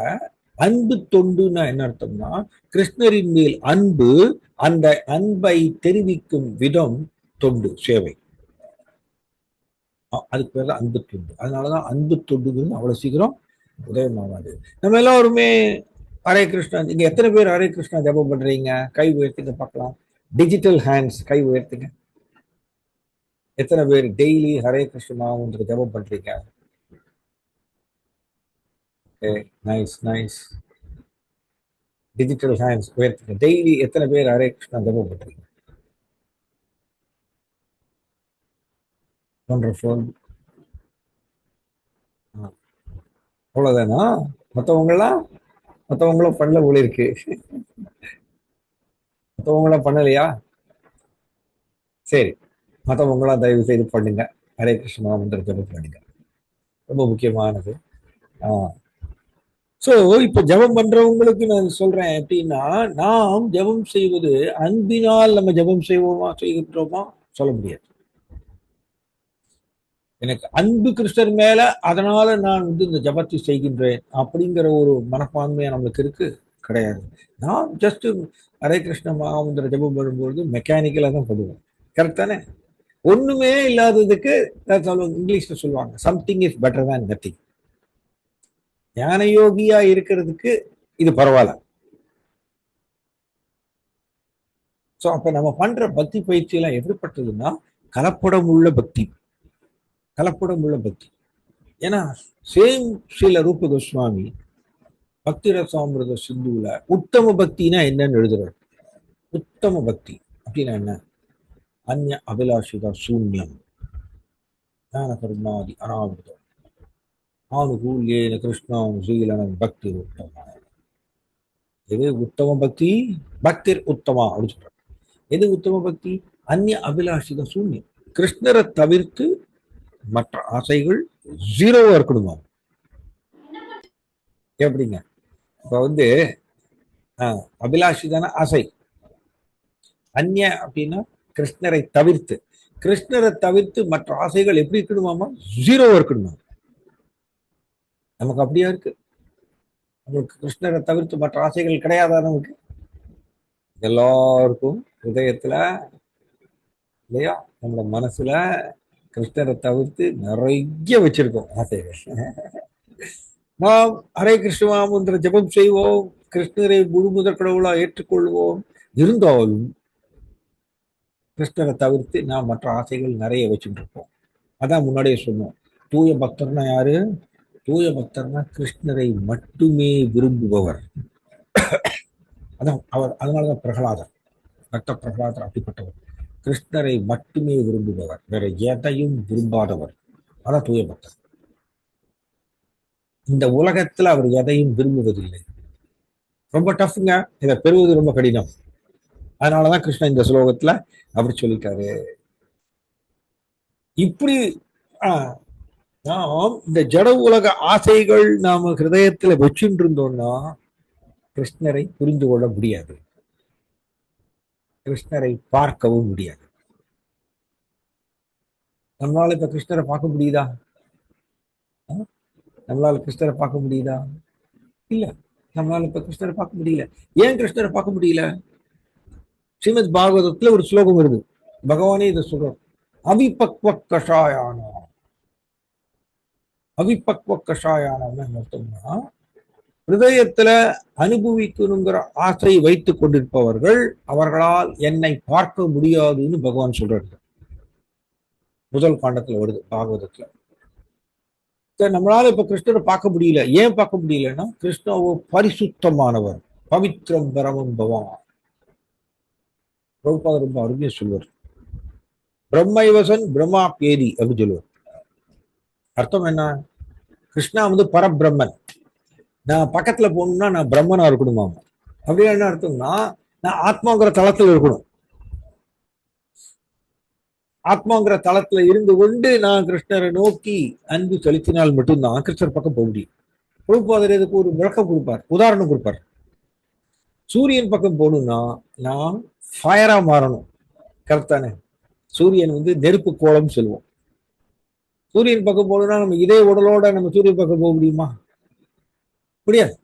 அன்பு தொண்டுன்னா என்ன அர்த்தம்னா, கிருஷ்ணரின் மேல் அன்பு, அந்த அன்பை தெரிவிக்கும் விதம் தொண்டு, சேவை. அதுக்கு பேர் தான் அன்பு தொண்டு. அதனாலதான் அன்பு தொண்டுங்கிறது அவ்வளவு சீக்கிரம் உதயமாகாது. நம்ம எல்லாருமே ஹரே கிருஷ்ணா, நீங்க எத்தனை பேர் ஹரே கிருஷ்ணா ஜபம் பண்றீங்க? கை உயர்த்துங்க பார்க்கலாம். டிஜிட்டல் ஹேண்ட்ஸ், கை உயர்த்துங்க. எத்தனை பேர் டெய்லி ஹரே கிருஷ்ணா ஜபம் பண்றீங்க? Nice nice. டிஜிட்டல் ஹேண்ட்ஸ் உயர்த்துங்க. டெய்லி எத்தனை பேர் ஹரே கிருஷ்ணா ஜபம் பண்றீங்க? வண்டர்ஃபுல். அவ்வளவுதானா? மற்றவங்களும் பண்ணல போல இருக்கு. மற்றவங்களாம் பண்ணலையா? சரி, மற்றவங்களாம் தயவு செய்து பண்ணுங்க. ஹரே கிருஷ்ணா மந்திர ஜபம் பண்ணுங்க, ரொம்ப முக்கியமானது. சோ இப்ப ஜபம் பண்றவங்களுக்கு நான் சொல்றேன் எப்படின்னா, நாம் ஜபம் செய்வது அன்பினால் நம்ம ஜபம் செய்கின்றோமா சொல்ல முடியாது. எனக்கு அன்பு கிருஷ்ணர் மேல, அதனால நான் இந்த ஜபத்தை செய்கின்றேன் அப்படிங்கிற ஒரு மனப்பான்மையா நம்மளுக்கு இருக்கு கிடையாது. நான் ஜஸ்ட் ஹரே கிருஷ்ண மகாமந்திர ஜபம் பண்ணும்போது மெக்கானிக்கலா தான் பண்ணுவேன். கரெக்ட் தானே? ஒண்ணுமே இல்லாததுக்கு இங்கிலீஷ்ல சொல்லுவாங்க, something is better than nothing. ஞான யோகியா இருக்கிறதுக்கு இது பரவாயில்ல. சோ அப்ப நம்ம பண்ற பக்தி பயிற்சி எல்லாம் எப்படிப்பட்டதுன்னா, கலப்படம் உள்ள பக்தி. ஏன்னா சேம் ஸ்ரீல ரூப கோஸ்வாமி பக்தி ரசாமிருத சிந்துல உத்தம பக்தினா என்னன்னு எழுதுறாரு. உத்தம பக்தி அப்படின்னா என்ன? அந்நிய அபிலாஷிதா சூன்யம் ஞான கர்மாதி அனாவிரதம் ஆனுகூல்யேன கிருஷ்ணானுசீலனம் பக்தி உத்தமா. எது உத்தம பக்தி? பக்திர் உத்தமா அப்படின்னு சொல்றாரு. எது உத்தம பக்தி? அந்நிய அபிலாஷித சூன்யம். கிருஷ்ணரை தவிர்த்து மற்ற ஆசைகள் ஜீரோவா இருக்கணுமா? எப்படிங்க? இப்ப அபிலாஷி தானே ஆசை. அந்நிய அப்படின்னா கிருஷ்ணரை தவிர்த்து மற்ற ஆசைகள் எப்படி இருக்கணுமாமா? ஜீரோவா இருக்கணுமா? நமக்கு அப்படியா இருக்கு? நமக்கு கிருஷ்ணரை தவிர்த்து மற்ற ஆசைகள் கிடையாதா? நமக்கு எல்லாருக்கும் ஹிருதயத்துல இல்லையா, நம்ம மனசுல கிருஷ்ணரை தவிர்த்து நிறைய வச்சிருக்கோம் ஆசைகள். நாம் ஹரே கிருஷ்ண ஜபம் செய்வோம், கிருஷ்ணரை முழு முதற் கடவுளா ஏற்றுக்கொள்வோம். இருந்தாலும் கிருஷ்ணரை தவிர்த்து நாம் மற்ற ஆசைகள் நிறைய வச்சுட்டு இருப்போம். அதான் முன்னாடியே சொன்னோம், தூய பக்தர்னா யாரு? தூய பக்தர்னா கிருஷ்ணரை மட்டுமே விரும்புபவர். அதான் அவர். அதனாலதான் பிரகலாதர், பக்த பிரகலாதர் அப்படிப்பட்டவர். கிருஷ்ணரை மட்டுமே விரும்புபவர், வேற எதையும் விரும்பாதவர். அதான் தூய பக்தர். இந்த உலகத்துல அவர் எதையும் விரும்புவதில்லை. ரொம்ப டஃப்ங்க, இதை பெறுவது ரொம்ப கடினம். அதனாலதான் கிருஷ்ணன் இந்த ஸ்லோகத்துல அப்படி சொல்லிட்டாரு. இப்படி நாம் இந்த ஜட உலக ஆசைகள் நாம ஹிருதயத்துல வச்சுட்டு இருந்தோம்னா கிருஷ்ணரை புரிந்து கொள்ள முடியாது, கிருஷ்ணரை பார்க்கவும் முடியாது. நம்மளால இப்ப கிருஷ்ணரை பார்க்க முடியுதா? நம்மளால கிருஷ்ணரை பார்க்க முடியுதா? இல்ல, நம்மளால இப்ப கிருஷ்ணரை பார்க்க முடியல. ஏன் கிருஷ்ணரை பார்க்க முடியல? ஸ்ரீமத் பாகவதத்துல ஒரு ஸ்லோகம் வருது, பகவானே இதை சொல்றோம். அவிபக்வ கஷாயானம். அவிபக்வ கஷாயானம் அர்த்தம்னா, ஹிருதயத்துல அனுபவிக்கணுங்கிற ஆசை வைத்துக் கொண்டிருப்பவர்கள் அவர்களால் என்னை பார்க்க முடியாதுன்னு பகவான் சொல்றாரு. முதல் காண்டத்துல வருது பாகவதத்துல. நம்மளால இப்ப கிருஷ்ணரை பார்க்க முடியல. ஏன் பார்க்க முடியலன்னா கிருஷ்ண பரிசுத்தமானவர், பவித்ரம் பரமம் பவான். பிரபுபாதர் ரொம்ப அருமையா சொல்வார். பிரம்மைவசன் பிரம்மா பேதி அப்படின்னு சொல்லுவார். அர்த்தம் என்ன? கிருஷ்ணா பரபிரம்மன். நான் பக்கத்துல போகணும்னா நான் பிரம்மனா இருக்கணுமா? அப்படியே என்ன அர்த்தம்னா நான் ஆத்மாங்கிற தளத்துல இருக்கணும். ஆத்மாங்கிற தளத்துல இருந்து கொண்டு நான் கிருஷ்ணரை நோக்கி அன்பு செலுத்தினால் மட்டும்தான் கிருஷ்ணர் பக்கம் போக முடியும். பிரபுபாதர் இதுக்கு ஒரு விளக்கம் கொடுப்பார், உதாரணம் கொடுப்பார். சூரியன் பக்கம் போகணும்னா நான் ஃபயரா மாறணும். கரெக்ட் தானே? சூரியன் நெருப்பு கோலம் சொல்லுவோம். சூரியன் பக்கம் போகணும்னா நம்ம இதே உடலோட நம்ம சூரியன் பக்கம் போக முடியுமா? முடியாது.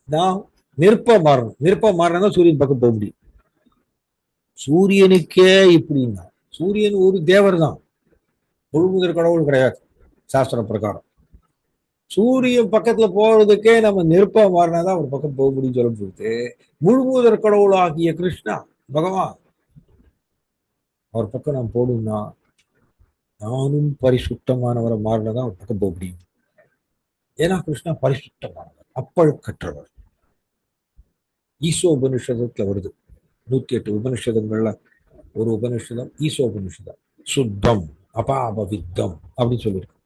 நான் நெருப்பா மாறணும். நெருப்பா மாறினா சூரியன் பக்கம் போக முடியும். சூரியனுக்கே இப்படின்னா சூரியன் ஒரு தேவர் தான், முழுமுதற் கடவுள் கிடையாது சாஸ்திர பிரகாரம். சூரியன் பக்கத்துல போறதுக்கே நம்ம நெருப்பா மாறினாதான் ஒரு பக்கம் போக முடியும் சொல்ல போகுது. முழுமுதற் கடவுள் ஆகிய கிருஷ்ணா பகவான் அவர் பக்கம் நான் போகணும்னா நானும் பரிசுத்தமானவரை மாறினதான் ஒரு பக்கம் போக முடியும். ஏன்னா கிருஷ்ணா பரிசுத்தமானவர், அப்பழுக்கற்றவர். ஈசோபனிஷதத்துல வருது. 108 உபனிஷதங்கள்ல ஒரு உபனிஷதம் ஈசோபனிஷதம். சுத்தம் அபாபவித்தம் அப்படின்னு சொல்லியிருக்கு.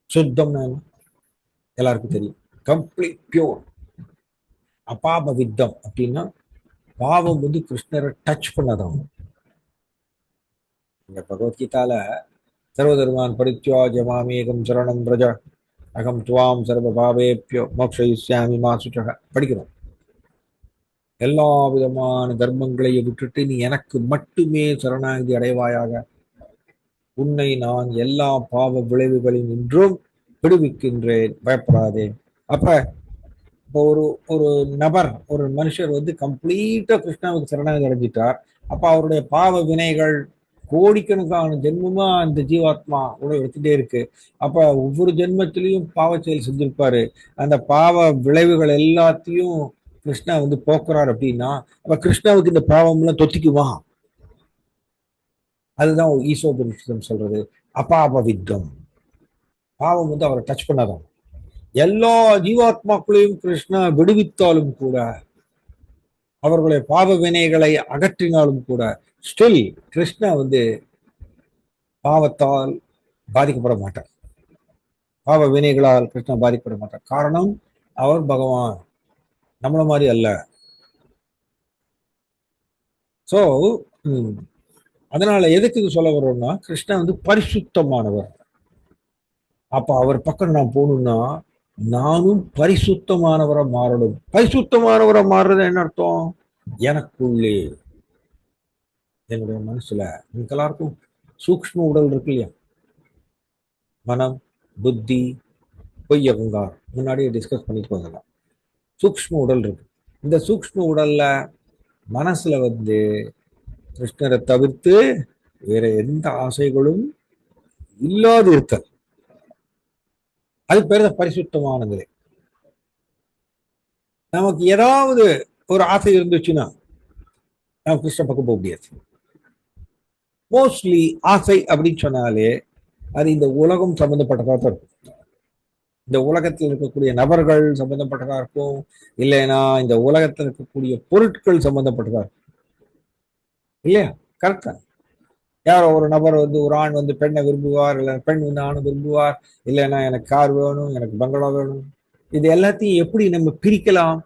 சுத்தம்னா எல்லாருக்கும் தெரியும், கம்ப்ளீட் பியூர். அபாபவித்தம் அப்படின்னா பாவம் கிருஷ்ணரை டச் பண்ணாதான். இந்த பகவத்கீதால சர்வதர்மான் பரித்யாஜ்ய மாமேகம் சரணம் பிரஜ அகம் துவாம் சர்வ பாவேப்யோ மோக்ஷயிஷ்யாமி மா சுச்சக படிக்கிறோம். எல்லா விதமான தர்மங்களையும் விட்டுட்டு நீ எனக்கு மட்டுமே சரணாகதி அடைவாயாக, உன்னை நான் எல்லா பாவ விளைவுகளில் நின்றும் விடுவிக்கின்றேன், பயப்படாதே. அப்ப இப்போ ஒரு நபர், ஒரு மனுஷர் கம்ப்ளீட்டா கிருஷ்ணாவுக்கு சரணாகதி அடைஞ்சிட்டார். அப்ப அவருடைய பாவ வினைகள் கோடிக்கணக்கான ஜென்மமா அந்த ஜீவாத்மா கூட எடுத்துட்டே இருக்கு. அப்ப ஒவ்வொரு ஜென்மத்திலையும் பாவ செயல் செஞ்சிருப்பாரு. அந்த பாவ விளைவுகள் எல்லாத்தையும் கிருஷ்ணா போக்குறார் அப்படின்னா அப்ப கிருஷ்ணாவுக்கு இந்த பாவம் எல்லாம் தொத்திக்குமா? அதுதான் ஈசோபனிஷதம் சொல்றது. அபாபவித்தம். பாவம் அவரை டச் பண்ணாதான். எல்லா ஜீவாத்மாக்களையும் கிருஷ்ணா விடுவித்தாலும் கூட, அவர்களுடைய பாவ வினைகளை அகற்றினாலும் கூட, ஸ்டில் கிருஷ்ணா பாவத்தால் பாதிக்கப்பட மாட்டார். பாவ வினைகளால் கிருஷ்ணா பாதிக்கப்பட மாட்டார். காரணம் அவர் பகவான், நம்மள மாதிரி அல்ல. சோ அதனால எதுக்கு இது சொல்ல வர்றோம்னா கிருஷ்ணா பரிசுத்தமானவர். அப்ப அவர் பக்கம் நான் போகணும்னா நானும் பரிசுத்தமானவரை மாறணும். பரிசுத்தமானவரை மாறுறது என்ன அர்த்தம்? எனக்குள்ளே, என்னுடைய மனசுல உங்களுக்கு எல்லாருக்கும் சூக்ஷ்ம உடல் இருக்கு இல்லையா? மனம், புத்தி, பொய், அகங்காரம் முன்னாடியே டிஸ்கஸ் பண்ணிட்டு வந்துடலாம். சூக்ஷ்ம உடல் இருக்கு. இந்த சூக்ஷ்ம உடல்ல மனசுல கிருஷ்ணரை தவிர்த்து வேற எந்த ஆசைகளும் இல்லாது இருக்க, அது பேர் பரிசுத்தமான நிலை. நமக்கு ஏதாவது ஒரு ஆசை இருந்துச்சுன்னா நம்ம கிருஷ்ண பக்கம் போக முடியாது. மோஸ்ட்லி ஆசை அப்படின்னு சொன்னாலே அது இந்த உலகம் சம்பந்தப்பட்டதாக தான் இருக்கும். இந்த உலகத்தில் இருக்கக்கூடிய நபர்கள் சம்பந்தப்பட்டதா இருக்கும், இல்லைன்னா இந்த உலகத்தில் இருக்கக்கூடிய பொருட்கள் சம்பந்தப்பட்டதா இருக்கும் இல்லையா? கரெக்டா? யாரோ ஒரு நபர் ஒரு ஆண் பெண்ணை விரும்புவார், இல்லை பெண் ஆணை விரும்புவார், இல்லைன்னா எனக்கு கார் வேணும், எனக்கு பங்களா வேணும். இது எல்லாத்தையும் எப்படி நம்ம பிரிக்கலாம்?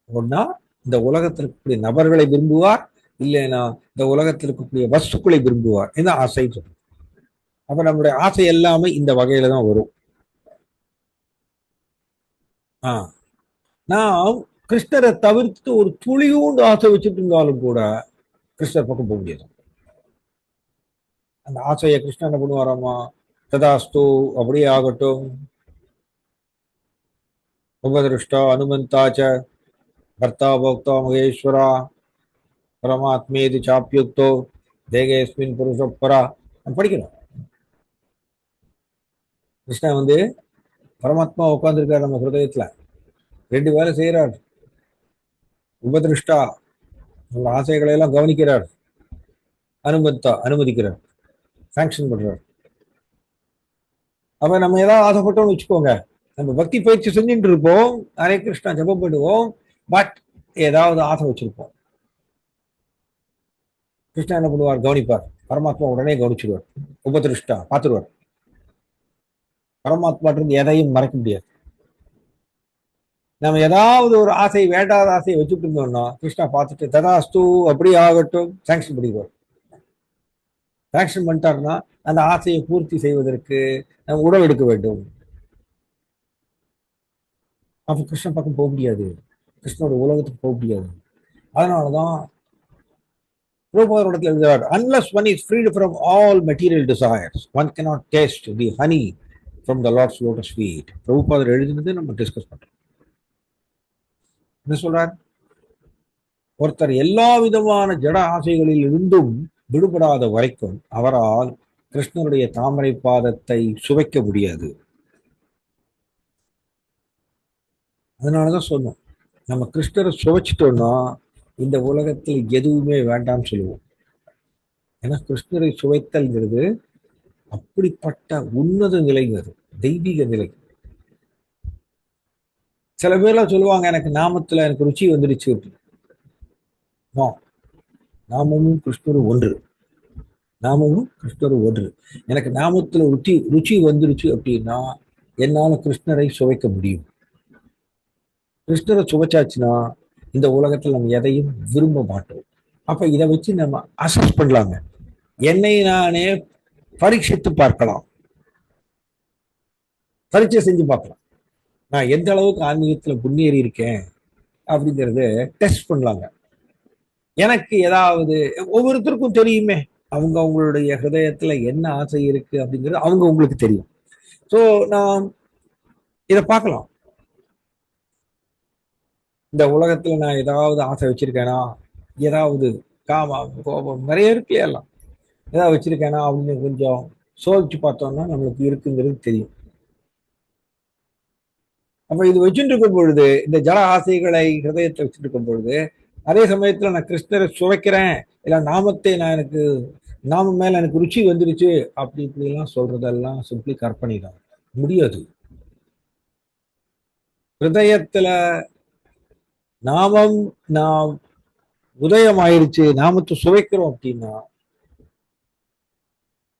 ஒன்னா இந்த உலகத்தில் இருக்கக்கூடிய நபர்களை விரும்புவார், இல்லைன்னா இந்த உலகத்தில் இருக்கக்கூடிய வஸ்துக்களை விரும்புவார். இந்த ஆசை சொல்றோம். அப்ப நம்மளுடைய ஆசை எல்லாமே இந்த வகையில தான் வரும். நான் கிருஷ்ணரை தவிர்த்து ஒரு துளியூண்டு ஆசை வச்சுட்டு இருந்தாலும் கூட கிருஷ்ணர் பக்கம் போக முடியாது. அந்த ஆசையை கிருஷ்ணன் என்ன பண்ணுவாராமா? ததாஸ்து, அப்படியே ஆகட்டும். உபதிருஷ்டா அனுமந்தாச்ச பர்த்தா போக்தா மகேஸ்வரா பரமாத்மேதி சாப்பியுக்தோ தேகேஸ்மின் புருஷப்பரா படிக்கணும். கிருஷ்ணன் பரமாத்மா உட்கார்ந்துருக்காரு நம்ம ஹிருதயத்துல, 2 வேலை செய்யறார். உபதிருஷ்டா, நம்ம ஆசைகளை எல்லாம் கவனிக்கிறார், அனுமதிக்கிறார், சாங்ஷன் பண்றார். அப்ப நம்ம ஏதாவது ஆசைப்பட்டோம்னு வச்சுக்கோங்க, நம்ம பக்தி பயிற்சி செஞ்சுட்டு இருப்போம், ஹரே கிருஷ்ணா ஜபம் பண்ணுவோம், பட் ஏதாவது ஆசை வச்சிருப்போம். கிருஷ்ணா என்ன பண்ணுவார்? கவனிப்பார். பரமாத்மா உடனே கவனிச்சிடுவார், உபதிருஷ்டா பார்த்துருவார். பரமாத்மா இருந்து எதையும் மறைக்க முடியாது. நம்ம ஏதாவது ஒரு ஆசை, வேண்டாத ஆசையை வச்சுட்டு இருந்தோம்னா கிருஷ்ணா பார்த்துட்டு ததாஸ்து அப்படி ஆகட்டும் சாங்ஷன் பண்ணிடுவார். சாங்ஷன் பண்ணிட்டாருன்னா அந்த ஆசையை பூர்த்தி செய்வதற்கு நம்ம உடல் எடுக்க வேண்டும். அப்ப கிருஷ்ணன் பக்கம் போக முடியாது, கிருஷ்ணனோட உலகத்துக்கு போக முடியாது. அதனாலதான் பிரபுபாதர் எழுதுகிறார், unless one is freed from all material desires, one cannot taste the honey from the Lord's lotus feet. பிரபுபாதர் எழுதினது நம்ம டிஸ்கஸ் பண்றோம். என்ன சொல்றார்? ஒருத்தர் எல்லா விதமான ஜட ஆசைகளில் இருந்தும் விடுபடாத வரைக்கும் அவரால் கிருஷ்ணருடைய தாமரை பாதத்தை சுவைக்க முடியாது. அதனாலதான் சொன்னோம், நம்ம கிருஷ்ணரை சுவைச்சிட்டோம்னா இந்த உலகத்தில் எதுவுமே வேண்டாம்னு சொல்லுவோம். ஏன்னா கிருஷ்ணரை சுவைத்தல்ங்கிறது அப்படிப்பட்ட உன்னத நிலைங்கிறது, தெய்வீக நிலை. சில பேர்லாம் சொல்லுவாங்க, எனக்கு நாமத்துல எனக்கு ருச்சி வந்துடுச்சு. நாமமும் கிருஷ்ணரும் ஒன்று, நாமமும் கிருஷ்ணரும் ஒன்று. எனக்கு நாமத்துல ருச்சி வந்துருச்சு அப்படின்னா என்னால கிருஷ்ணரை சுவைக்க முடியும். கிருஷ்ணரை சுவைச்சாச்சுன்னா இந்த உலகத்துல நம்ம எதையும் விரும்ப மாட்டோம். அப்ப இதை வச்சு நம்ம அசஸ் பண்ணலாங்க, என்னை நானே பரீட்சித்து பார்க்கலாம், பரீட்சை செஞ்சு பார்க்கலாம், நான் எந்த அளவுக்கு ஆன்மீகத்துல முன்னேறி இருக்கேன் அப்படிங்கறத டெஸ்ட் பண்ணலாங்க. எனக்கு ஏதாவது, ஒவ்வொருத்தருக்கும் தெரியுமே அவங்க அவங்களுடைய ஹிருதயத்துல என்ன ஆசை இருக்கு அப்படிங்கிறது அவங்க உங்களுக்கு தெரியும். ஸோ நான் இதை பார்க்கலாம், இந்த உலகத்துல நான் ஏதாவது ஆசை வச்சிருக்கேனா, ஏதாவது காமம் கோபம் நிறைய இருக்கு, எல்லாம் ஏதாவது வச்சிருக்கேனா அப்படின்னு கொஞ்சம் சோதிச்சு பார்த்தோம்னா நம்மளுக்கு இருக்குங்கிறது தெரியும். அப்ப இது வச்சுட்டு இருக்கும் பொழுது, இந்த ஜட ஆசைகளை ஹிருதயத்தை வச்சுட்டு இருக்கும் பொழுது, அதே சமயத்துல நான் கிருஷ்ணரை சுவைக்கிறேன், இல்ல நாமத்தை நான் எனக்கு நாம மேல எனக்கு ருச்சி வந்துருச்சு அப்படி இப்படி எல்லாம் சொல்றதெல்லாம் சிம்பிளி கற்பனை தான், முடியாது. ஹிருதயத்துல நாமம் நாம் உதயம் ஆயிடுச்சு, நாமத்தை சுவைக்கிறோம் அப்படின்னா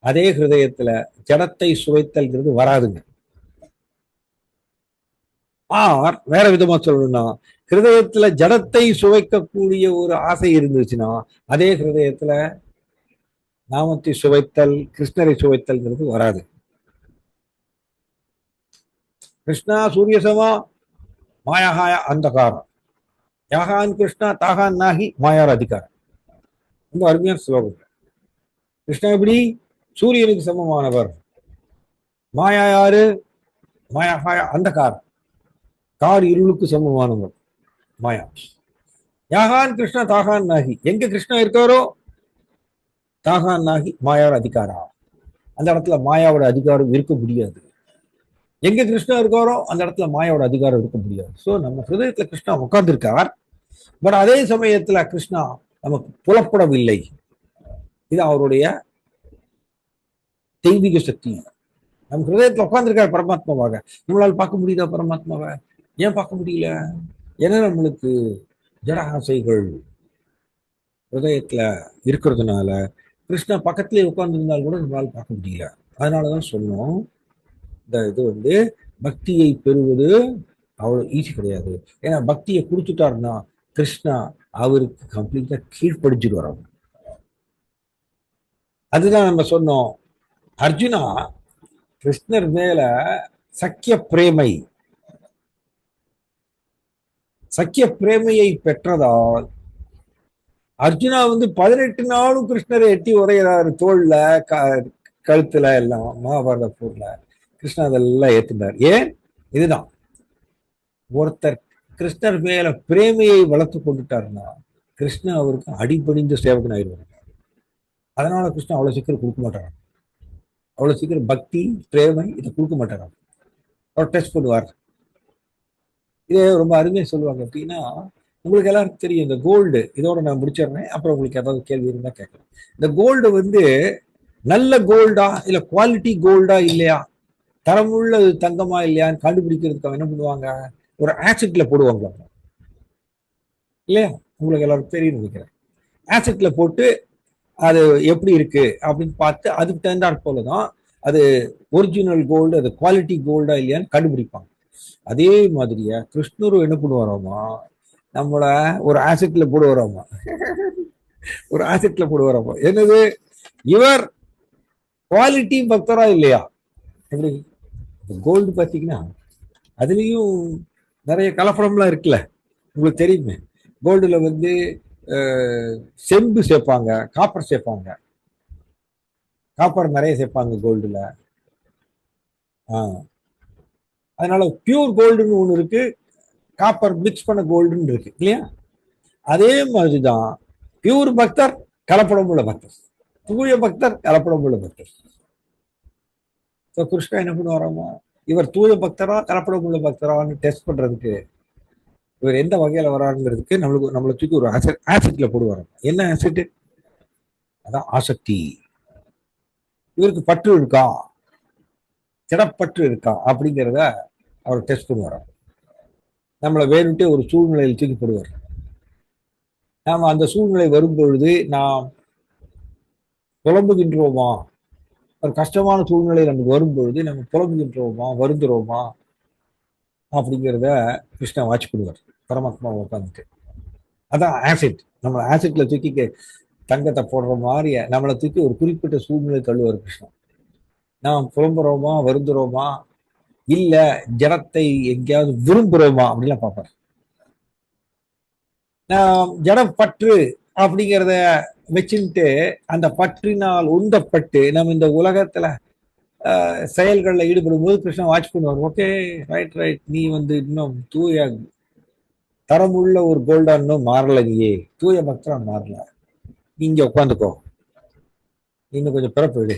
அதே ஹிருதயத்துல ஜடத்தை சுவைத்தல்ங்கிறது வராதுங்க. வேற விதமா சொல்லணும்னா, ஹிருதயத்துல ஜடத்தை சுவைக்கக்கூடிய ஒரு ஆசை இருந்துச்சுன்னா அதே ஹிருதயத்துல நாமத்தை சுவைத்தல், கிருஷ்ணரை சுவைத்தல்ங்கிறது வராது. கிருஷ்ணா சூரியசமா மாயாகாய அந்தகாரம், யாகான் கிருஷ்ணா தாகான் நாகி மாயார் அதிகாரம். ரொம்ப அருமையான ஸ்லோகம். கிருஷ்ணா எப்படி சூரியனுக்கு சமமானவர், மாயா யாரு? மாயாகாய அந்தகாரம், கார் இருளுக்கு சமமானவர் மாயா. யாகான் கிருஷ்ணா தாகான் நாகி, எங்க கிருஷ்ணா இருக்காரோ தாகான் நாகி மாயார் அதிகாரா, அந்த இடத்துல மாயாவோட அதிகாரம் இருக்க முடியாது. எங்க கிருஷ்ணா இருக்காரோ அந்த இடத்துல மாயாவோட அதிகாரம் இருக்க முடியாது. ஸோ நம்ம ஹிருதயத்துல கிருஷ்ணா உட்கார்ந்துருக்கார், பட் அதே சமயத்துல கிருஷ்ணா நமக்கு புலப்படவில்லை. இது அவருடைய தெய்வீக சக்தி. நம்ம ஹிருதயத்துல உட்கார்ந்துருக்காரு பரமாத்மாவாக, நம்மளால பார்க்க முடியுதா பரமாத்மாவை? ஏன் பார்க்க முடியல? ஏன்னா நம்மளுக்கு ஜட ஆசைகள் ஹிருதயத்துல இருக்கிறதுனால கிருஷ்ணா பக்கத்திலே உட்கார்ந்துருந்தால் கூட நம்மளால பார்க்க முடியல. அதனாலதான் சொன்னோம், இந்த இது பக்தியை பெறுவது அவ்வளவு ஈஸி கிடையாது. ஏன்னா பக்தியை குடிச்சுட்டாருன்னா கிருஷ்ணா அவருக்கு கம்ப்ளீட்டா கீழ்ப்படிச்சுட்டு வரோம். அதுதான் நம்ம சொன்னோம், அர்ஜுனா கிருஷ்ணர் மேல சக்கிய பிரேமையை பெற்றதால் அர்ஜுனா 18 நாளும் கிருஷ்ணரை எட்டி உரையிறாரு, தோல்ல கழுத்துல எல்லாம். மகாபாரத போர்ல கிருஷ்ணா அதெல்லாம் ஏத்துட்டார். ஏன்? இதுதான், ஒருத்தர் கிருஷ்ணர் மேல பிரேமையை வளர்த்து கொண்டுட்டாருன்னா கிருஷ்ணா அவருக்கு அடிபணிந்த சேவகன் ஆயிடுவார். அதனால கிருஷ்ணா அவ்வளவு சீக்கிரம் கொடுக்க மாட்டாராம், அவ்வளவு சீக்கிரம் பக்தி பிரேமை இதை கொடுக்க மாட்டாராம். அவர் டெஸ்ட் பண்ணுவார். இதே ரொம்ப அருமையாக சொல்லுவாங்க. எப்படின்னா, உங்களுக்கு எல்லாருக்கும் தெரியும் இந்த கோல்டு. இதோட நான் முடிச்சிடுறேன், அப்புறம் உங்களுக்கு ஏதாவது கேள்வி இருந்தால் கேட்கலாம். இந்த கோல்டு வந்து நல்ல கோல்டா இல்லை குவாலிட்டி கோல்டா இல்லையா, தரமுள்ள தங்கமா இல்லையான்னு கண்டுபிடிக்கிறதுக்கு என்ன பண்ணுவாங்க, ஒரு ஆசிட்ல போடுவாங்க இல்லையா. உங்களுக்கு எல்லாருக்கும் தெரியும் நினைக்கிறேன். ஆசிட்ல போட்டு அது எப்படி இருக்கு அப்படின்னு பார்த்து அதுக்கு தகுந்தாற் போலதான் அது ஒரிஜினல் கோல்டு, அது குவாலிட்டி கோல்டா இல்லையான்னு கண்டுபிடிப்பாங்க. அதே மாதிரியா கிருஷ்ணரும் என்ன பண்ணுவாராமா, நம்மள ஒரு ஆசிட்ல போடுவாராமா. ஒரு ஆசிட்ல போடுவாராமா. என்னது, இவர் குவாலிட்டி பக்தரா இல்லையா. எப்படி கோல்டு பார்த்தீங்கன்னா அதுலேயும் நிறைய கலப்படம்லாம் இருக்குல்ல, உங்களுக்கு தெரியுமே. கோல்டுல வந்து செம்பு சேர்ப்பாங்க, காப்பர் சேர்ப்பாங்க, காப்பர் நிறைய சேர்ப்பாங்க கோல்டுல. அதனால பியூர் கோல்டுன்னு ஒன்று இருக்கு, காப்பர் மிக்ஸ் பண்ண கோல்டுன்னு இருக்கு இல்லையா. அதே மாதிரிதான் பியூர் பக்தர், கலப்படம் உள்ள பக்தர், தூய பக்தர், கலப்படம் உள்ள பக்தர். கிருஷ்ணா என்ன பண்ணுவாராமா, இவர் தூய பக்தரா கலப்படம் உள்ள பக்தரான்னு டெஸ்ட் பண்றதுக்கு, இவர் எந்த வகையில வராருங்கிறதுக்கு நம்மளை தூக்கி ஒரு ஆசிட்ல போடுவாராம். என்ன ஆசிட், அதான் ஆசக்தி. இவருக்கு பற்று இருக்கா, திடப்பற்று இருக்கா அப்படிங்கிறத அவர் டெஸ்ட் பண்ணுவாராம். நம்மளை வேறுட்டே ஒரு சூழ்நிலையில் தூக்கி போடுவார். நாம் அந்த சூழ்நிலை வரும்பொழுது நாம் புலம்புகின்றோமா, ஒரு கஷ்டமான சூழ்நிலை நமக்கு வரும்பொழுது நம்ம புலம்புகின்றோமா, வருந்துறோமா அப்படிங்கிறத கிருஷ்ணா வாட்ச் பண்ணுவார், பரமாத்மா உட்காந்துட்டு. அதான் ஆசிட். நம்ம ஆசிட்ல தூக்கி தங்கத்தை போடுற மாதிரி நம்மளை தூக்கி ஒரு குறிப்பிட்ட சூழ்நிலை தள்ளுவார் கிருஷ்ணா. நாம் புலம்புறோமா, வருந்துறோமா, இல்ல ஜடத்தை எங்கேயாவது விரும்புறோமா அப்படிலாம் பார்ப்பார். நாம் ஜடப்பற்று அப்படிங்கிறத வச்சுட்டு அந்த பற்றினால் உந்தப்பட்டு நம்ம இந்த உலகத்துல செயல்களில் ஈடுபடும் போது கிருஷ்ணா வாட்ச் பண்ணுவார். ஓகே, ரைட் ரைட், நீ வந்து இன்னும் தூய தரமுள்ள ஒரு கோல்டா இன்னும் மாறல, நீயே தூய பக்தரா மாறல, நீ இங்க உட்காந்துக்கோ, இன்னும் கொஞ்சம் பிறப்பு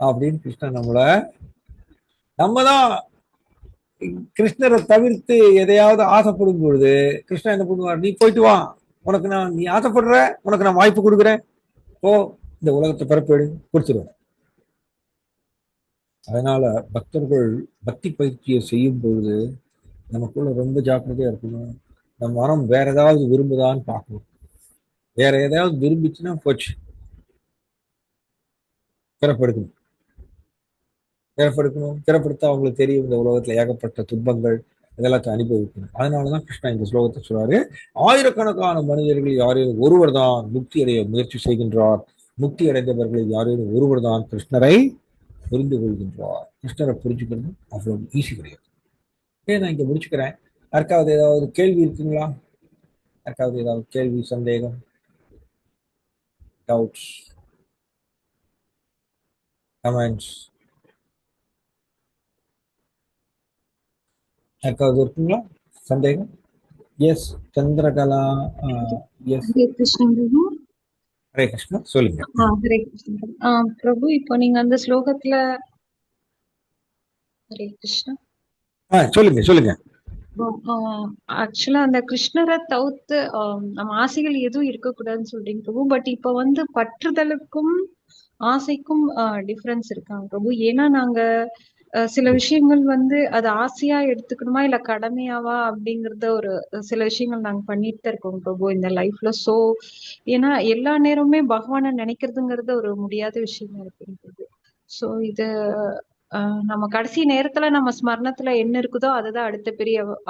அப்படின்னு கிருஷ்ணன் நம்ம தான் கிருஷ்ணரை தவிர்த்து எதையாவது ஆசைப்படும் பொழுது கிருஷ்ணன் என்ன பண்ணுவார், நீ போயிட்டு வா, உனக்கு நான், நீ ஆசைப்படுற, உனக்கு நான் வாய்ப்பு கொடுக்குறேன், ஓ இந்த உலகத்தை பிறப்பேடு கொடுத்துருவேன். அதனால பக்தர்கள் பக்தி பயிற்சியை செய்யும் பொழுது நமக்குள்ள ரொம்ப ஜாக்கிரதையா இருக்கணும். நம்ம மனம் வேற ஏதாவது விரும்புதான்னு பார்க்கணும். வேற ஏதாவது விரும்பிச்சுன்னா போச்சு, பிறப்பெடுக்கணும். பிறப்படுத்த அவங்களுக்கு தெரியும் இந்த உலகத்துல ஏகப்பட்ட துன்பங்கள் இதெல்லாத்தையும் அனுபவிக்கணும். அதனாலதான் கிருஷ்ணா இந்த ஸ்லோகத்தை சொல்றாரு, ஆயிரக்கணக்கான மனிதர்கள் யாரேனும் ஒருவர் தான் முக்தி அடைய முயற்சி செய்கின்றார், முக்தி அடைந்தவர்கள் யாரேனும் ஒருவர் தான் கிருஷ்ணரை புரிந்து கொள்கின்றார். கிருஷ்ணரை புரிஞ்சுக்கணும் அவ்வளவு ஈஸி கிடையாது. நான் இங்க முடிச்சுக்கிறேன். யாருக்காவது ஏதாவது கேள்வி இருக்குங்களா? யாருக்காவது ஏதாவது கேள்வி, சந்தேகம், டவுட்ஸ், கமெண்ட்ஸ் யாருக்காவது இருக்குங்களா? சந்தேகம்? எஸ் சந்திரகலா. எஸ் ஹரே கிருஷ்ணா, சொல்லுங்க. ஹரே கிருஷ்ணா பிரபு, இப்போ நீங்க அந்த ஸ்லோகத்துல, ஹரே கிருஷ்ணா, சொல்லுங்க. ஆக்சுவலா அந்த கிருஷ்ணரை தவிர்த்து நம்ம ஆசைகள் எதுவும் இருக்கக்கூடாதுன்னு சொல்றீங்க பிரபு. பட் இப்ப வந்து பற்றுதலுக்கும் ஆசைக்கும் டிஃபரன்ஸ் இருக்காங்க பிரபு. ஏன்னா நாங்க சில விஷயங்கள் வந்து அது ஆசையா எடுத்துக்கணுமா இல்ல கடமையாவா அப்படிங்கறத ஒரு சில விஷயங்கள் நாங்க பண்ணிட்டு தான் இருக்கோம் பிரபு இந்த லைஃப்ல. சோ ஏன்னா எல்லா நேரமுமே பகவானை நினைக்கிறதுங்கிறது ஒரு முடியாத விஷயமா இருக்கு பிரபு. சோ இது நம்ம கடைசி நேரத்துல நம்ம ஸ்மரணத்துல என்ன இருக்குதோ அதுதான்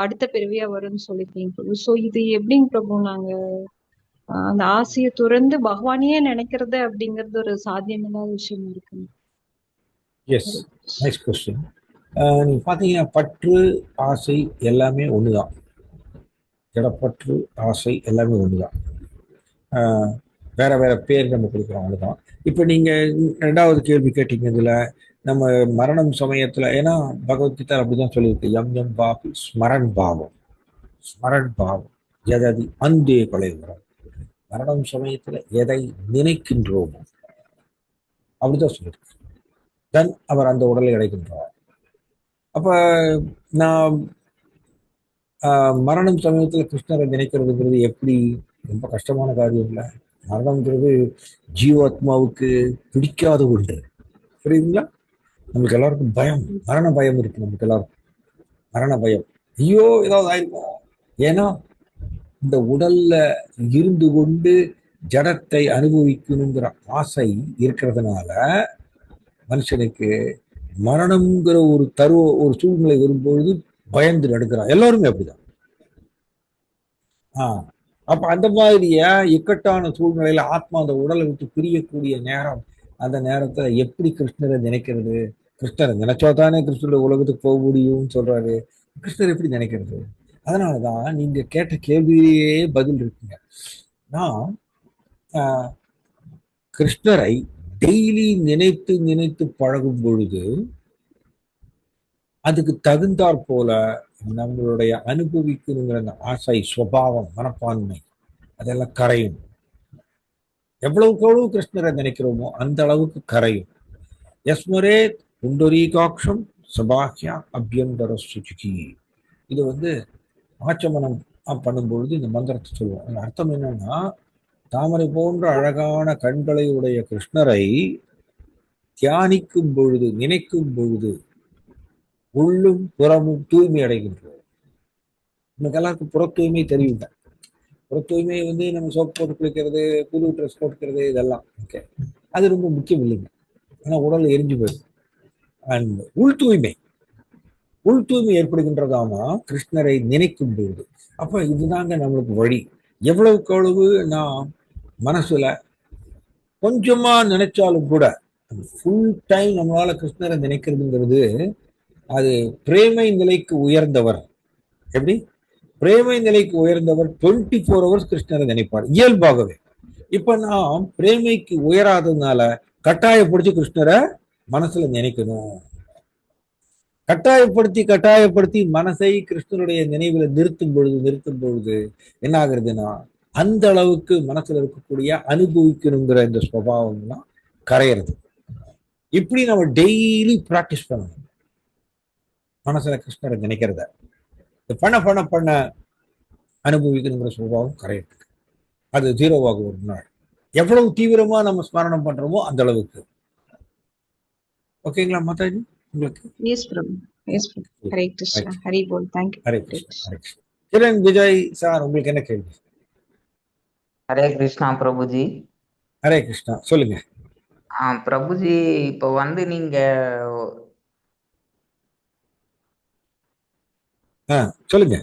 அடுத்த பிறவியா வரும்னு சொல்லிருக்கீங்க பிரபு. சோ இது எப்படிங்க பிரபு நாங்க அந்த ஆசையை துறந்து பகவானையே நினைக்கிறது அப்படிங்கிறது ஒரு சாத்தியமில்லாத விஷயமா இருக்கு. Yes, nice question. நீங்க பாத்தீங்கன்னா பற்று ஆசை எல்லாமே ஒண்ணுதான். ஜடப்பற்று ஆசை எல்லாமே ஒண்ணுதான். வேற வேற பேர் நம்ம கொடுக்குறோம், அவ்வளவுதான். இப்ப நீங்க ரெண்டாவது கேள்வி கேட்டீங்க, இதுல நம்ம மரணம் சமயத்துல, ஏன்னா பகவத்கீதா அப்படிதான் சொல்லியிருக்கு, எம் எம் பாபி ஸ்மரண் பாவம், ஸ்மரண் பாவம் எததி அந்தே கொலைகிறோம். மரணம் சமயத்துல எதை நினைக்கின்றோமோ அப்படிதான் சொல்லியிருக்கு, தன் அவர் அந்த உடலை அடைகின்றார். அப்ப நான் மரணம் சமயத்துல கிருஷ்ணரை நினைக்கிறதுங்கிறது எப்படி? ரொம்ப கஷ்டமான காரியம் இல்லை. மரணம்ங்கிறது ஜீவாத்மாவுக்கு பிடிக்காத ஒன்று, புரியுதுங்களா? நமக்கு எல்லாருக்கும் பயம், மரண பயம் இருக்கு நமக்கு எல்லாருக்கும். மரண பயம், ஐயோ ஏதாவது ஆயிருமோ. ஏன்னா இந்த உடல்ல இருந்து கொண்டு ஜடத்தை அனுபவிக்கணுங்கிற ஆசை இருக்கிறதுனால மனுஷனுக்கு மரணம்ங்கிற ஒரு சூழ்நிலை வரும்பொழுது பயந்து நடுக்கிறான். எல்லாருமே அப்படிதான். அப்ப அந்த மாதிரியா இக்கட்டான சூழ்நிலையில ஆத்மா அந்த உடலை விட்டு பிரியக்கூடிய நேரம், அந்த நேரத்துல எப்படி கிருஷ்ணரை நினைக்கிறது? கிருஷ்ணரை நினைச்சா தானே கிருஷ்ணருடைய உலகத்துக்கு போக முடியும்னு சொல்றாரு. கிருஷ்ணர் எப்படி நினைக்கிறது? அதனாலதான் நீங்க கேட்ட கேள்வியே பதில் இருக்குங்க. நான் கிருஷ்ணரை டெய்லி நினைத்து நினைத்து பழகும் பொழுது அதுக்கு தகுந்தாற் போல நம்மளுடைய அனுபவிக்கணுங்கிற அந்த ஆசை, சுபாவம், மனப்பான்மை அதெல்லாம் கரையும். எவ்வளவுக்கு எவ்வளவு கிருஷ்ணரை நினைக்கிறோமோ அந்த அளவுக்கு கரையும். யஸ்மரே புண்டரீகாட்சம் சபாஹ்யா அபியந்தர சுச்சுகி. இது ஆச்சமனம் பண்ணும்பொழுது இந்த மந்திரத்தை சொல்லுவோம். அந்த அர்த்தம் என்னன்னா, தாமரை போன்ற அழகான கண்களை உடைய கிருஷ்ணரை தியானிக்கும் பொழுது, நினைக்கும் பொழுது உள்ளும் புறமும் தூய்மை அடைகின்றது. நமக்கு எல்லாருக்கும் புற தூய்மை தெரியும். புற தூய்மை நம்ம சோப் போட்டு குளிக்கிறது, புது ட்ரெஸ் போட்டுக்கிறது, இதெல்லாம் ஓகே, அது ரொம்ப முக்கியம் இல்லைங்க. ஏன்னா உடல் எரிஞ்சு போயிடும். அண்ட் உள் தூய்மை ஏற்படுகின்றதாமா கிருஷ்ணரை நினைக்கும் பொழுது. அப்ப இதுதாங்க நம்மளுக்கு வழி. எவ்வளவுக்கு எவ்வளவு நான் மனசுல கொஞ்சமா நினைச்சாலும் கூட ஃபுல் டைம் நம்மளால கிருஷ்ணரை நினைக்கிறதுங்கிறது, அது பிரேமை நிலைக்கு உயர்ந்தவர். எப்படி பிரேமை நிலைக்கு உயர்ந்தவர் 24 hours கிருஷ்ணரை நினைப்பார் இயல்பாகவே. இப்ப நாம் பிரேமைக்கு உயராததுனால கட்டாயப்படுத்தி கிருஷ்ணரை மனசுல நினைக்கணும். கட்டாயப்படுத்தி மனசை கிருஷ்ணருடைய நினைவுல நிறுத்தும் பொழுது என்ன ஆகுறதுன்னா, அந்த அளவுக்கு மனசுல இருக்கக்கூடிய அனுபவிக்கணுங்கிற இந்த சுபாவம்லாம் கரையிறது. இப்படி நம்ம டெய்லி பிராக்டிஸ் பண்ணணும், மனசுல கிருஷ்ணரை நினைக்கிறத. பண்ண பண்ண பண்ண அனுபவிக்கணுங்கிற சுபாவம் கரையிறது. அது 0 ஒரு நாள். எவ்வளவு தீவிரமா நம்ம ஸ்மரணம் பண்றோமோ அந்த அளவுக்கு. ஓகேங்களா மாதாஜி? உங்களுக்கு ஹரே கிருஷ்ணா, ஹரி போல். தேங்க்யூ. ஹரே கிருஷ்ணா. கிரண் விஜய் சார், உங்களுக்கு என்ன கேள்வி? ஹரே கிருஷ்ணா பிரபுஜி. ஹரே கிருஷ்ணா, சொல்லுங்க. பிரபுஜி, இப்போ நீங்க சொல்லுங்க.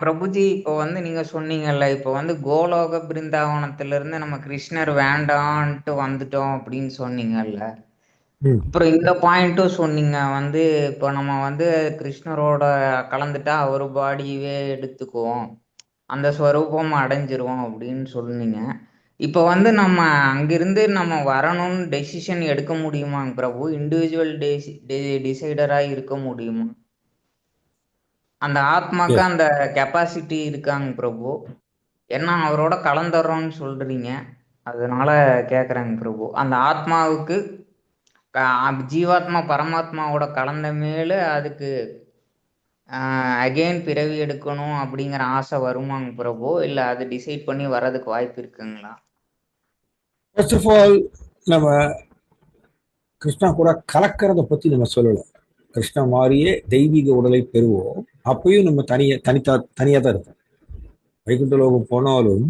பிரபுஜி, இப்போ நீங்க சொன்னீங்கல்ல, இப்போ கோலோக பிருந்தாவனத்துல இருந்து நம்ம கிருஷ்ணர் வேண்டான்ட்டு வந்துட்டோம் அப்படின்னு சொன்னீங்கல்ல. அப்புறம் இந்த பாயிண்ட்டும் சொன்னீங்க, இப்போ நம்ம கிருஷ்ணரோட கலந்துட்டா அவர் பாடியவே எடுத்துக்குவோம், அந்த ஸ்வரூபம் அடைஞ்சிருவோம் அப்படின்னு சொன்னீங்க. இப்போ நம்ம அங்கிருந்து நம்ம வரணும்னு டெசிஷன் எடுக்க முடியுமாங்க பிரபு? இண்டிவிஜுவல் டிசைடரா இருக்க முடியுமா? அந்த ஆத்மாக்கு அந்த கெப்பாசிட்டி இருக்காங்க பிரபு? ஏன்னா அவரோட கலந்துறோம்னு சொல்றீங்க, அதனால கேக்குறேங்க பிரபு. அந்த ஆத்மாவுக்கு ஜீவாத்மா பரமாத்மாவோட கலந்த மேல அதுக்கு அகெயின் பிறவி எடுக்கணும் அப்படிங்கிற ஆசை வருமாங்க பிரபு? இல்ல அது டிசைட் பண்ணி வர்றதுக்கு வாய்ப்பு இருக்குங்களா? ஃபர்ஸ்ட் ஆஃப் ஆல், நம்ம கிருஷ்ணா கூட கலக்கிறத பத்தி நம்ம சொல்லலை. கிருஷ்ணா மாதிரியே தெய்வீக உடலை பெறுவோம். அப்பயும் நம்ம தனியா தான் இருப்போம். வைகுண்ட லோகம் போனாலும்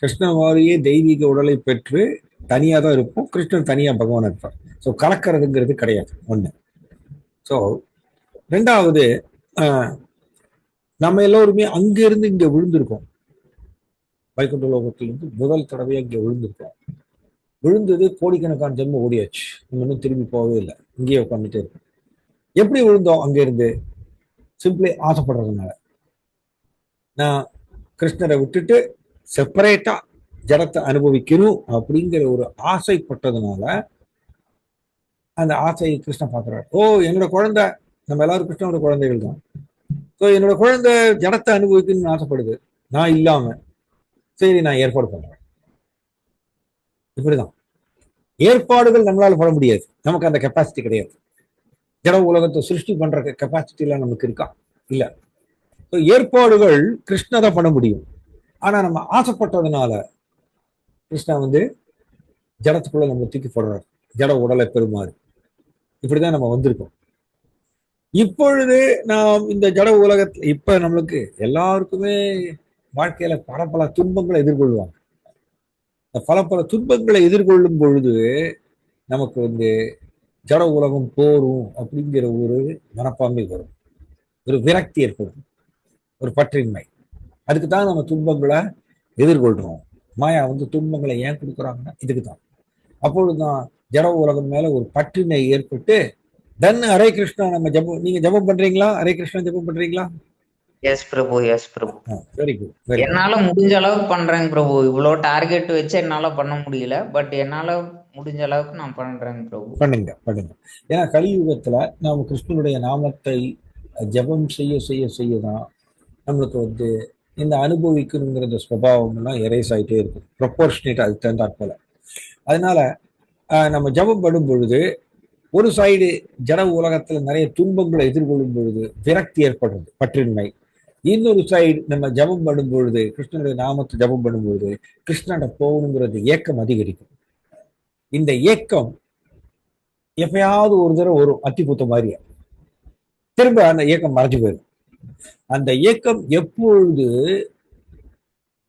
கிருஷ்ண மாதிரியே தெய்வீக உடலை பெற்று தனியா தான் இருப்போம். கிருஷ்ணன் தனியா பகவான் இருப்பார். ஸோ கலக்கிறதுங்கிறது கிடையாது, ஒண்ணு. ஸோ ரெண்டாவது, நம்ம எல்லோருமே அங்கிருந்து இங்க விழுந்திருக்கோம். வைகுண்ட லோகத்திலிருந்து முதல் தடவையா இங்க விழுந்திருக்கோம். விழுந்தது கோடிக்கணக்கான ஜென்மம் ஓடியாச்சு. நம்ம இன்னும் திரும்பி போகவே இல்லை, இங்கேயே உட்காந்துட்டே இருக்கோம். எப்படி விழுந்தோம்? அங்கிருந்து சிம்பிளி ஆசைப்படுறதுனால. நான் கிருஷ்ணரை விட்டுட்டு செப்பரேட்டா ஜடத்தை அனுபவிக்கணும் அப்படிங்கிற ஒரு ஆசைப்பட்டதுனால அந்த ஆசையை கிருஷ்ணன் பார்க்கிறார். ஓ, என்னோட குழந்தை, நம்ம எல்லாரும் கிருஷ்ணனோட குழந்தைகள் தான். ஸோ என்னோட குழந்தை ஜடத்தை அனுபவிக்கணும்னு ஆசைப்படுது, நான் இல்லாம சரி நான் ஏற்பாடு பண்றேன். இப்படிதான் ஏற்பாடுகள் நம்மளால பண்ண முடியாது, நமக்கு அந்த கெப்பாசிட்டி கிடையாது. ஜட உலகத்தை சிருஷ்டி பண்ற கெப்பாசிட்டி எல்லாம் நமக்கு இருக்கா? இல்ல. ஏற்பாடுகள் கிருஷ்ணா தான் பண்ண முடியும். ஆனா நம்ம ஆசைப்பட்டதுனால கிருஷ்ணா ஜடத்துக்குள்ள நம்ம தூக்கி போடுறாரு, ஜட உடலை பெறுமாறு. இப்படிதான் நம்ம வந்திருக்கோம். இப்பொழுது நாம் இந்த ஜட உலகத்துல இப்ப நம்மளுக்கு எல்லாருக்குமே வாழ்க்கையில பல பல துன்பங்களை எதிர்கொள்வாங்க. பல பல துன்பங்களை எதிர்கொள்ளும் பொழுது நமக்கு ஜட உலகம் போரும் அப்படிங்கிற ஒரு மனப்பான்மை வரும், ஒரு விரக்தி ஏற்படும், ஒரு பற்றின்மை. அதுக்கு தான் நம்ம துன்பங்களை எதிர்கொள்றோம். மாயா துன்பங்களை ஏன் கொடுக்குறாங்கன்னா இதுக்கு தான். அப்பொழுதுதான் ஜட உலகம் மேல ஒரு பற்றினை ஏற்பட்டு தன் ஹரே கிருஷ்ணா நம்ம ஜபம். நீங்க ஜபம் பண்றீங்களா? ஹரே கிருஷ்ணா ஜபம் பண்றீங்களா? Yes Prabhu, yes Prabhu. Very good. என்னால முடிஞ்ச அளவுக்கு பண்றேங்க பிரபு. இவ்வளவு டார்கெட் வச்சு என்னால பண்ண முடியல, பட் என்னால முடிஞ்ச அளவுக்கு நான் பண்றேங்க பிரபு. பண்ணுங்க பண்ணுங்க. ஏன்னா கலியுகத்துல நாம கிருஷ்ணனுடைய நாமத்தை ஜபம் செய்ய செய்ய செய்யதான் நம்மளுக்கு இந்த அனுபவிக்கணுங்கிற இந்த ஸ்வபாவம் எல்லாம் எரேஸ் ஆகிட்டே இருக்கும், ப்ரொபோர்ஷனேட் அதுக்கு தகுந்தாற் போல. அதனால நம்ம ஜபம் படும் பொழுது ஒரு சைடு ஜட உலகத்துல நிறைய துன்பங்களை எதிர்கொள்ளும் பொழுது விரக்தி ஏற்படுறது, பற்றின்மை. இன்னொரு சைடு நம்ம ஜபம் படும் பொழுது, கிருஷ்ணனுடைய நாமத்தை ஜபம் பண்ணும் பொழுது கிருஷ்ணனோட போகணுங்கிறது ஏக்கம் அதிகரிக்கும். இந்த ஏக்கம் எப்பயாவது ஒரு தடவை வரும், அத்திபூத்த மாதிரியா, திரும்ப அந்த ஏக்கம் மறைஞ்சு போயிடும். அந்த ஏக்கம் எப்பொழுது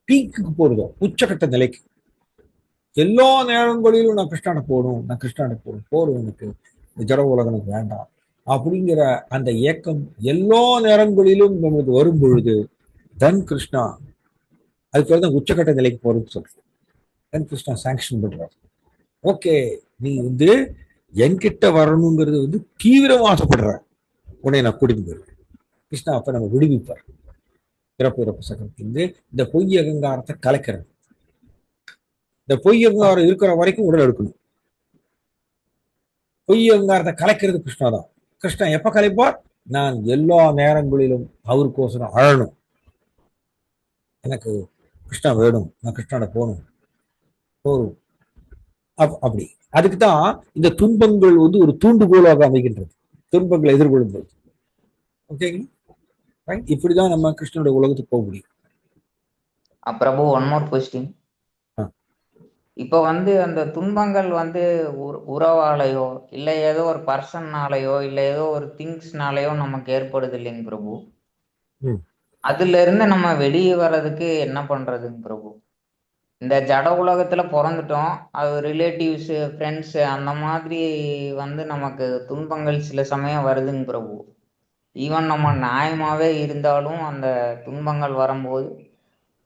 பீக்குக்கு போறதோ, உச்சக்கட்ட நிலைக்கு, எல்லா நேரங்களிலும் நான் கிருஷ்ணாண்ட போகணும், நான் கிருஷ்ணாண்ட போறோம், எனக்கு ஜட உலகம் எனக்கு வேண்டாம் அப்படிங்கிற அந்த ஏக்கம் எல்லா நேரங்களிலும் நமக்கு வரும் பொழுது தன் கிருஷ்ணா, அதுக்கு தான் உச்சக்கட்ட நிலைக்கு போறதுன்னு சொல்றேன். தன் கிருஷ்ணா சாங்ஷன் பண்றாரு. ஓகே, நீ என்கிட்ட வரணுங்கிறது தீவிரமா ஆசைப்படுற, உடனே நான் கூட்டிட்டு போயிருவேன். கிருஷ்ணா அப்ப நம்ம விடுவிப்பார். பிறப்பு இறப்பு சக்கரத்திலிருந்து இந்த பொய் அகங்காரத்தை கலைக்கிறது. இந்த பொய் அகங்காரம் இருக்கிற வரைக்கும் உடல் எடுக்கணும். பொய் அகங்காரத்தை கலைக்கிறது கிருஷ்ணா தான். கிருஷ்ணா எப்ப கலைப்பார்? நான் எல்லா நேரங்களிலும் அவருக்கோசரம் அழணும், எனக்கு கிருஷ்ணா வேணும், நான் கிருஷ்ணாட போகணும் அப்படி. அதுக்குதான் இந்த துன்பங்கள் ஒரு தூண்டுகோலாக அமைகின்றது, துன்பங்களை எதிர்கொள்ளும் போது. ஓகேங்களா? இப்படிதான் நம்ம கிருஷ்ணனுடைய உலகத்துக்கு போக முடியும். பிரபு, ஒன் மோர் கொஸ்டின். இப்போ அந்த துன்பங்கள் உறவாலையோ இல்லை ஏதோ ஒரு பர்சன்னாலேயோ இல்லை ஏதோ ஒரு திங்ஸ்னாலேயோ நமக்கு ஏற்படுது இல்லைங்க பிரபு. அதுல இருந்து நம்ம வெளியே வர்றதுக்கு என்ன பண்றதுங்க பிரபு? இந்த ஜட உலகத்துல பிறந்துட்டோம், அது ரிலேட்டிவ்ஸ், ஃப்ரெண்ட்ஸ், அந்த மாதிரி நமக்கு துன்பங்கள் சில சமயம் வருதுங்க பிரபு. ஈவன் நம்ம நியாயமாவே இருந்தாலும் அந்த துன்பங்கள் வரும்போது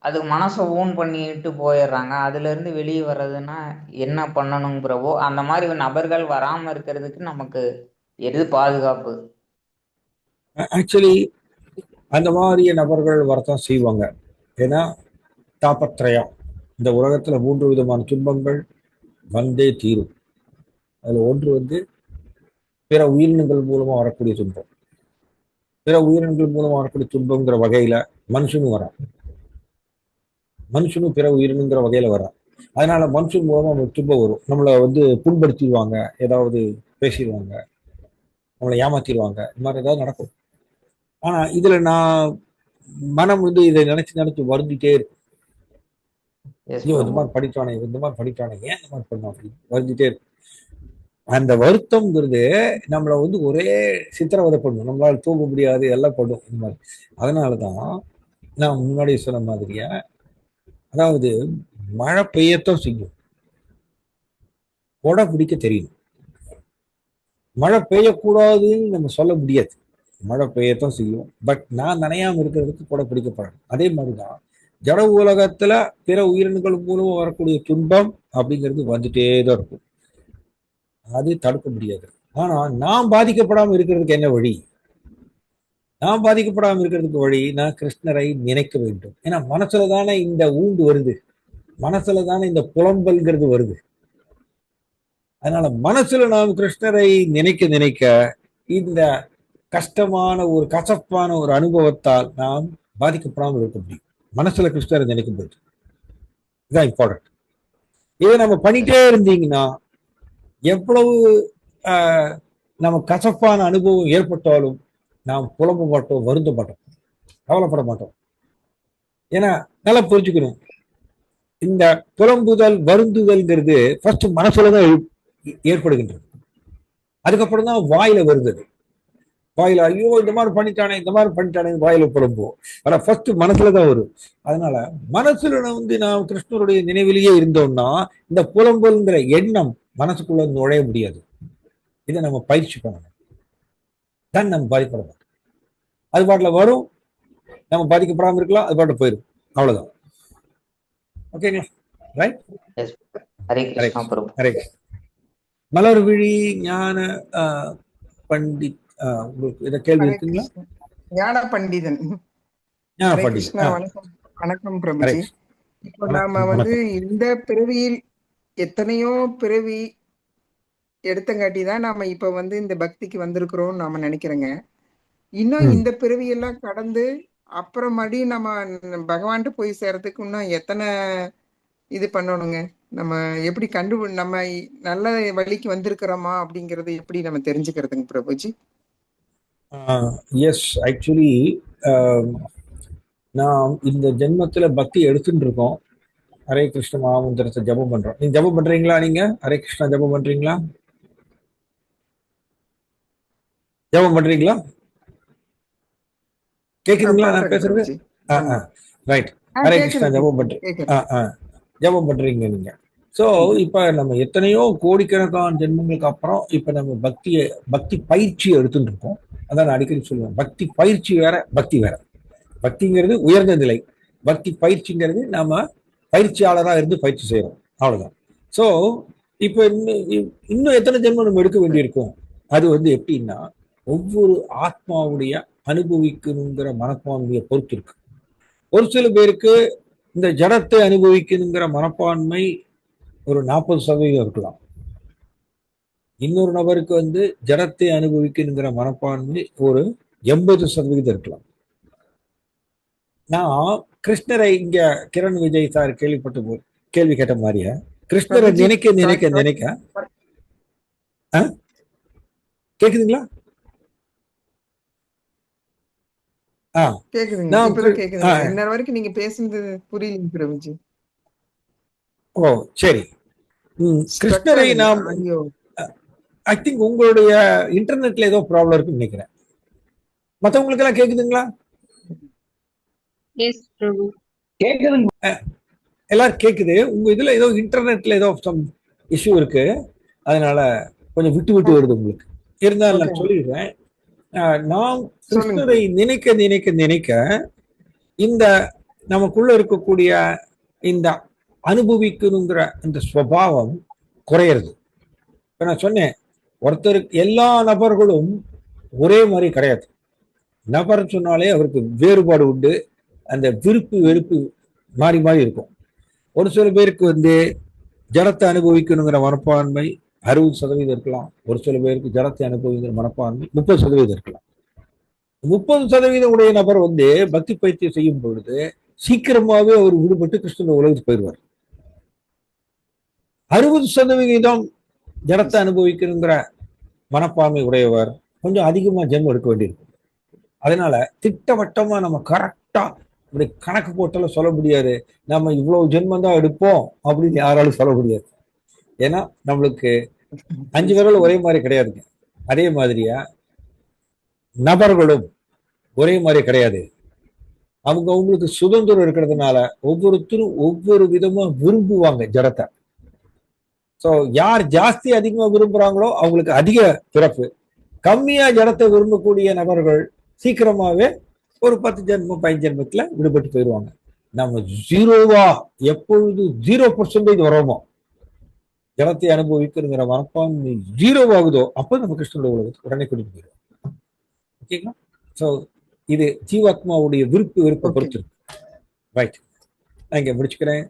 அது மனசை ஓன் பண்ணிட்டு போயிடுறாங்க. அதுல இருந்து வெளியே வர்றதுன்னா என்ன பண்ணணும் பிரபு? அந்த மாதிரி நபர்கள் வராம இருக்கிறதுக்கு நமக்கு எது பாதுகாப்பு? ஆக்சுவலி அந்த மாதிரி நபர்கள் வரத்தான் செய்வாங்க. ஏன்னா தாபத்ரயம், இந்த உலகத்துல 3 விதமான துன்பங்கள் வந்தே தீரும். அதுல ஒன்று பிற உயிரினங்கள் மூலமா வரக்கூடிய துன்பம். பிற உயிரினங்கள் மூலமா வரக்கூடிய துன்பங்கிற வகையில மனுஷனும் வரான், மனுஷனும் பிற உயிரினுங்கிற வகையில வரான். அதனால மனுஷன் மூலமா நமக்கு துன்பம் வரும். நம்மளை புண்படுத்திடுவாங்க, ஏதாவது பேசிடுவாங்க, நம்மளை ஏமாத்திடுவாங்க, இந்த மாதிரி ஏதாவது நடக்கும். ஆனா இதுல நான் மனம் இதை நினைச்சு நினைச்சு வருந்திட்டே இருக்கும். இந்த மாதிரி படித்தானே, இந்த மாதிரி படித்தானே, ஏன் இந்த மாதிரி பண்ணோம் அப்படின்னு வருந்திட்டே இருக்கும். அந்த வருத்தம்ங்கிறது நம்மளை ஒரே சித்திரவதை பண்ணும், நம்மளால தூங்க முடியாது, எல்லாம் பண்ணும் இந்த மாதிரி. அதனாலதான் நான் முன்னாடி சொன்ன மாதிரியா, அதாவது மழை பெய்யத்தான் செய்யும், கொடை பிடிக்க தெரியணும். மழை பெய்யக்கூடாதுன்னு நம்ம சொல்ல முடியாது, மழை பெய்யத்தான் செய்யும். பட் நான் நனையாம இருக்கிறதுக்கு கொடை பிடிக்கப்படணும். அதே மாதிரிதான் ஜட உலகத்துல பிற உயிரினங்கள் மூலமா வரக்கூடிய துன்பம் அப்படிங்கிறது வந்துட்டே தான் இருக்கும், அது தடுக்க முடியாது. ஆனா நான் பாதிக்கப்படாம இருக்கிறதுக்கு என்ன வழி? நான் பாதிக்கப்படாம இருக்கிறதுக்கு வழி, நான் கிருஷ்ணரை நினைக்க வேண்டும். ஏன்னா மனசுல தானே இந்த ஊண்டு வருது, மனசுல தானே இந்த புலம்பல்ங்கிறது வருது. அதனால மனசுல நாம் கிருஷ்ணரை நினைக்க நினைக்க இந்த கஷ்டமான ஒரு கசப்பான ஒரு அனுபவத்தால் நாம் பாதிக்கப்படாமல் இருக்க முடியும். மனசுல கிருஷ்ணரை நினைக்கும் போது இதுதான் இம்பார்ட்டன்ட். இதை நம்ம பண்ணிட்டே இருந்தீங்கன்னா எவ்வளவு நம்ம கசப்பான அனுபவம் ஏற்பட்டாலும் நாம் புலம்ப மாட்டோம், வருந்த மாட்டோம், கவலைப்பட மாட்டோம். ஏன்னா நல்லா புரிஞ்சுக்கணும், இந்த புலம்புதல் வருந்துதல்ங்கிறது ஃபர்ஸ்ட் மனசுலதான் ஏற்படுகின்றது. அதுக்கப்புறம் தான் வாயில வருது. வாயில ஐயோ இந்த மாதிரி பண்ணிட்டானே, இந்த மாதிரி பண்ணிட்டானே வாயில புலம்புவோம். ஆனா ஃபர்ஸ்ட் மனசுலதான் வரும். அதனால மனசுல நாம் கிருஷ்ணருடைய நினைவிலேயே இருந்தோம்னா இந்த புலம்புங்கிற எண்ணம் மனசுக்குள்ள நுழைய முடியாது. இதை நம்ம பயிற்சி பண்ணணும், தான் நம்ம பாதிப்படணும். அது பாட்டில் வரும், நம்ம பாதிக்கப்படாமல் இருக்கலாம், அது பாட்டு போயிடும், அவ்வளவுதான். ஓகேங்களா? ரைட். ஹரே கிருஷ்ணா பிரபு. ஹரே கிருஷ்ணா. மலர்விழி ஞான பண்டித், உங்களுக்கு இத கேள்வி இருக்குங்களா? ஞான பண்டிதன். ஹரே கிருஷ்ணா. வணக்கம். வணக்கம் பிரபுஜி. இப்போ நாம வந்து இந்த பிறவியில் எத்தனையோ பிறவி எடுத்தங்காட்டி தான் நாம இப்ப வந்து இந்த பக்திக்கு வந்திருக்கிறோம் நாம நினைக்கிறேங்க. இன்னும் இந்த பிறவியெல்லாம் கடந்து அப்புறம் மறுபடியும் நம்ம பகவான்ட்டு போய் சேர்றதுக்கு இன்னும் எத்தனை இது பண்ணணுங்க? நம்ம எப்படி நம்ம நல்ல வழிக்கு வந்திருக்கிறோமா அப்படிங்கறது எப்படி நம்ம தெரிஞ்சுக்கிறதுங்க பிரபுஜி? எஸ், ஆக்சுவலி நாம் இந்த ஜென்மத்துல பக்தி எடுத்துட்டு இருக்கோம். ஹரே கிருஷ்ண மகாமந்திரத்தை ஜபம் பண்றோம். நீங்க ஜபம் பண்றீங்களா? நீங்க ஹரே கிருஷ்ணா ஜபம் பண்றீங்களா? ஜபம் பண்றீங்களா? கேக்குதுங்களா நான் பேசுறது? ரைட். ஹரே கிருஷ்ணா ஜபம் பண்றீங்க, ஜபம் பண்றீங்க நீங்க. சோ இப்ப நம்ம எத்தனையோ கோடிக்கணக்கான ஜென்மங்களுக்கு அப்புறம் இப்ப நம்ம பக்தி பயிற்சியை எடுத்துட்டு இருக்கோம். அதான் நான் அடிக்கடி சொல்லுவேன், பக்தி பயிற்சி வேற, பக்தி வேற. பக்திங்கிறது உயர்ந்த நிலை, பக்தி பயிற்சிங்கிறது நாம பயிற்சியாளராக இருந்து பயிற்சி செய்யறோம், அவ்வளவுதான். சோ இப்ப இன்னும் எத்தனை ஜென்மம் நம்ம எடுக்க வேண்டியிருக்கும்? அது வந்து எப்படின்னா ஒவ்வொரு ஆத்மாவுடைய அனுபவிக்கணுங்கிற மனப்பான்மையை பொறுத்து இருக்கு. ஒரு சில பேருக்கு இந்த ஜடத்தை அனுபவிக்கணுங்கிற மனப்பான்மை ஒரு 40% இருக்கலாம். இன்னொரு நபருக்கு வந்து ஜடத்தை அனுபவிக்கணுங்கிற மனப்பான்மை ஒரு 80% இருக்கலாம். நான் கிருஷ்ணரை இங்க கிரண் விஜய் சார் கேள்வி கேட்ட மாதிரியா, கிருஷ்ணரை நினைக்க நினைக்க நினைக்க கேக்குதுங்களா? வரைக்கும் நீங்க பேசுறது புரியல பிரபுஜி. ஓ சரி. கிருஷ்ணரை நாம் ஐ திங்க் உங்களுடைய இன்டர்நெட்ல ஏதோ ப்ராப்ளம் இருக்குன்னு நினைக்கிறேன். மற்றவங்களுக்கு எல்லாம் கேக்குதுங்களா? எல்லாரும் கேக்குது. உங்க இதுல ஏதோ இன்டர்நெட்ல ஏதோ சம் இஷ்யூ இருக்கு, அதனால கொஞ்சம் விட்டு விட்டு வருது உங்களுக்கு. இருந்தாலும் நான் சொல்லிடுறேன், நாம் கிருஷ்ணரை நினைக்க நினைக்க நினைக்க இந்த நமக்குள்ள இருக்கக்கூடிய இந்த அனுபவிக்கணுங்கிற இந்த ஸ்வபாவம் குறையிறது. இப்ப நான் சொன்னேன், ஒருத்தருக்கு எல்லா நபர்களும் ஒரே மாதிரி கிடையாது. நபர் சொன்னாலே அவருக்கு வேறுபாடு உண்டு, அந்த விருப்பு வெறுப்பு மாறி மாறி இருக்கும். ஒரு சில பேருக்கு வந்து ஜடத்தை அனுபவிக்கணுங்கிற மனப்பான்மை 60% இருக்கலாம். ஒரு சில பேருக்கு ஜடத்தை அனுபவிக்கிற மனப்பான்மை 30% இருக்கலாம். 30% உடைய நபர் வந்து பக்தி பயிற்சி செய்யும் பொழுது சீக்கிரமாவே அவர் விடுபட்டு கிருஷ்ணன் உலகத்துக்கு போயிடுவார். 60% ஜடத்தை அனுபவிக்கணுங்கிற மனப்பான்மை உடையவர் கொஞ்சம் அதிகமா ஜென்மம் எடுக்க வேண்டியிருக்கும். அதனால திட்டவட்டமா நம்ம கரெக்டா இப்படி கணக்கு போட்டாலும் சொல்ல முடியாது, நம்ம இவ்வளவு ஜென்மம் தான் எடுப்போம் அப்படின்னு யாராலும் சொல்ல முடியாது. ஏன்னா நம்மளுக்கு 5 விரல் ஒரே மாதிரி கிடையாதுங்க. அதே மாதிரியா நபர்களும் ஒரே மாதிரி கிடையாது. அவங்களுக்கு சுதந்திரம் இருக்கிறதுனால ஒவ்வொருத்தரும் ஒவ்வொரு விதமா விரும்புவாங்க ஜடத்தை. ஸோ யார் ஜாஸ்தி அதிகமா விரும்புறாங்களோ அவங்களுக்கு அதிக பிறப்பு. கம்மியா ஜடத்தை விரும்பக்கூடிய நபர்கள் சீக்கிரமாவே ஒரு 10 ஜென்மம் 15 ஜென்மத்துல விடுபட்டு போயிடுவாங்க. நம்ம ஜீரோவா எப்பொழுது 0% வரோமோ, ஜடத்தை அனுபவிக்கிறங்கிற மனப்பான்மை 0 ஆகுதோ அப்போ நம்ம கிருஷ்ணனுடைய உலகத்துக்கு உடனே கூட்டிட்டு போயிடுவோம். ஓகேங்களா? ஸோ இது ஜீவாத்மாவுடைய விருப்பை பொறுத்து இருக்கு. ரைட், நான் இங்க முடிச்சுக்கிறேன்.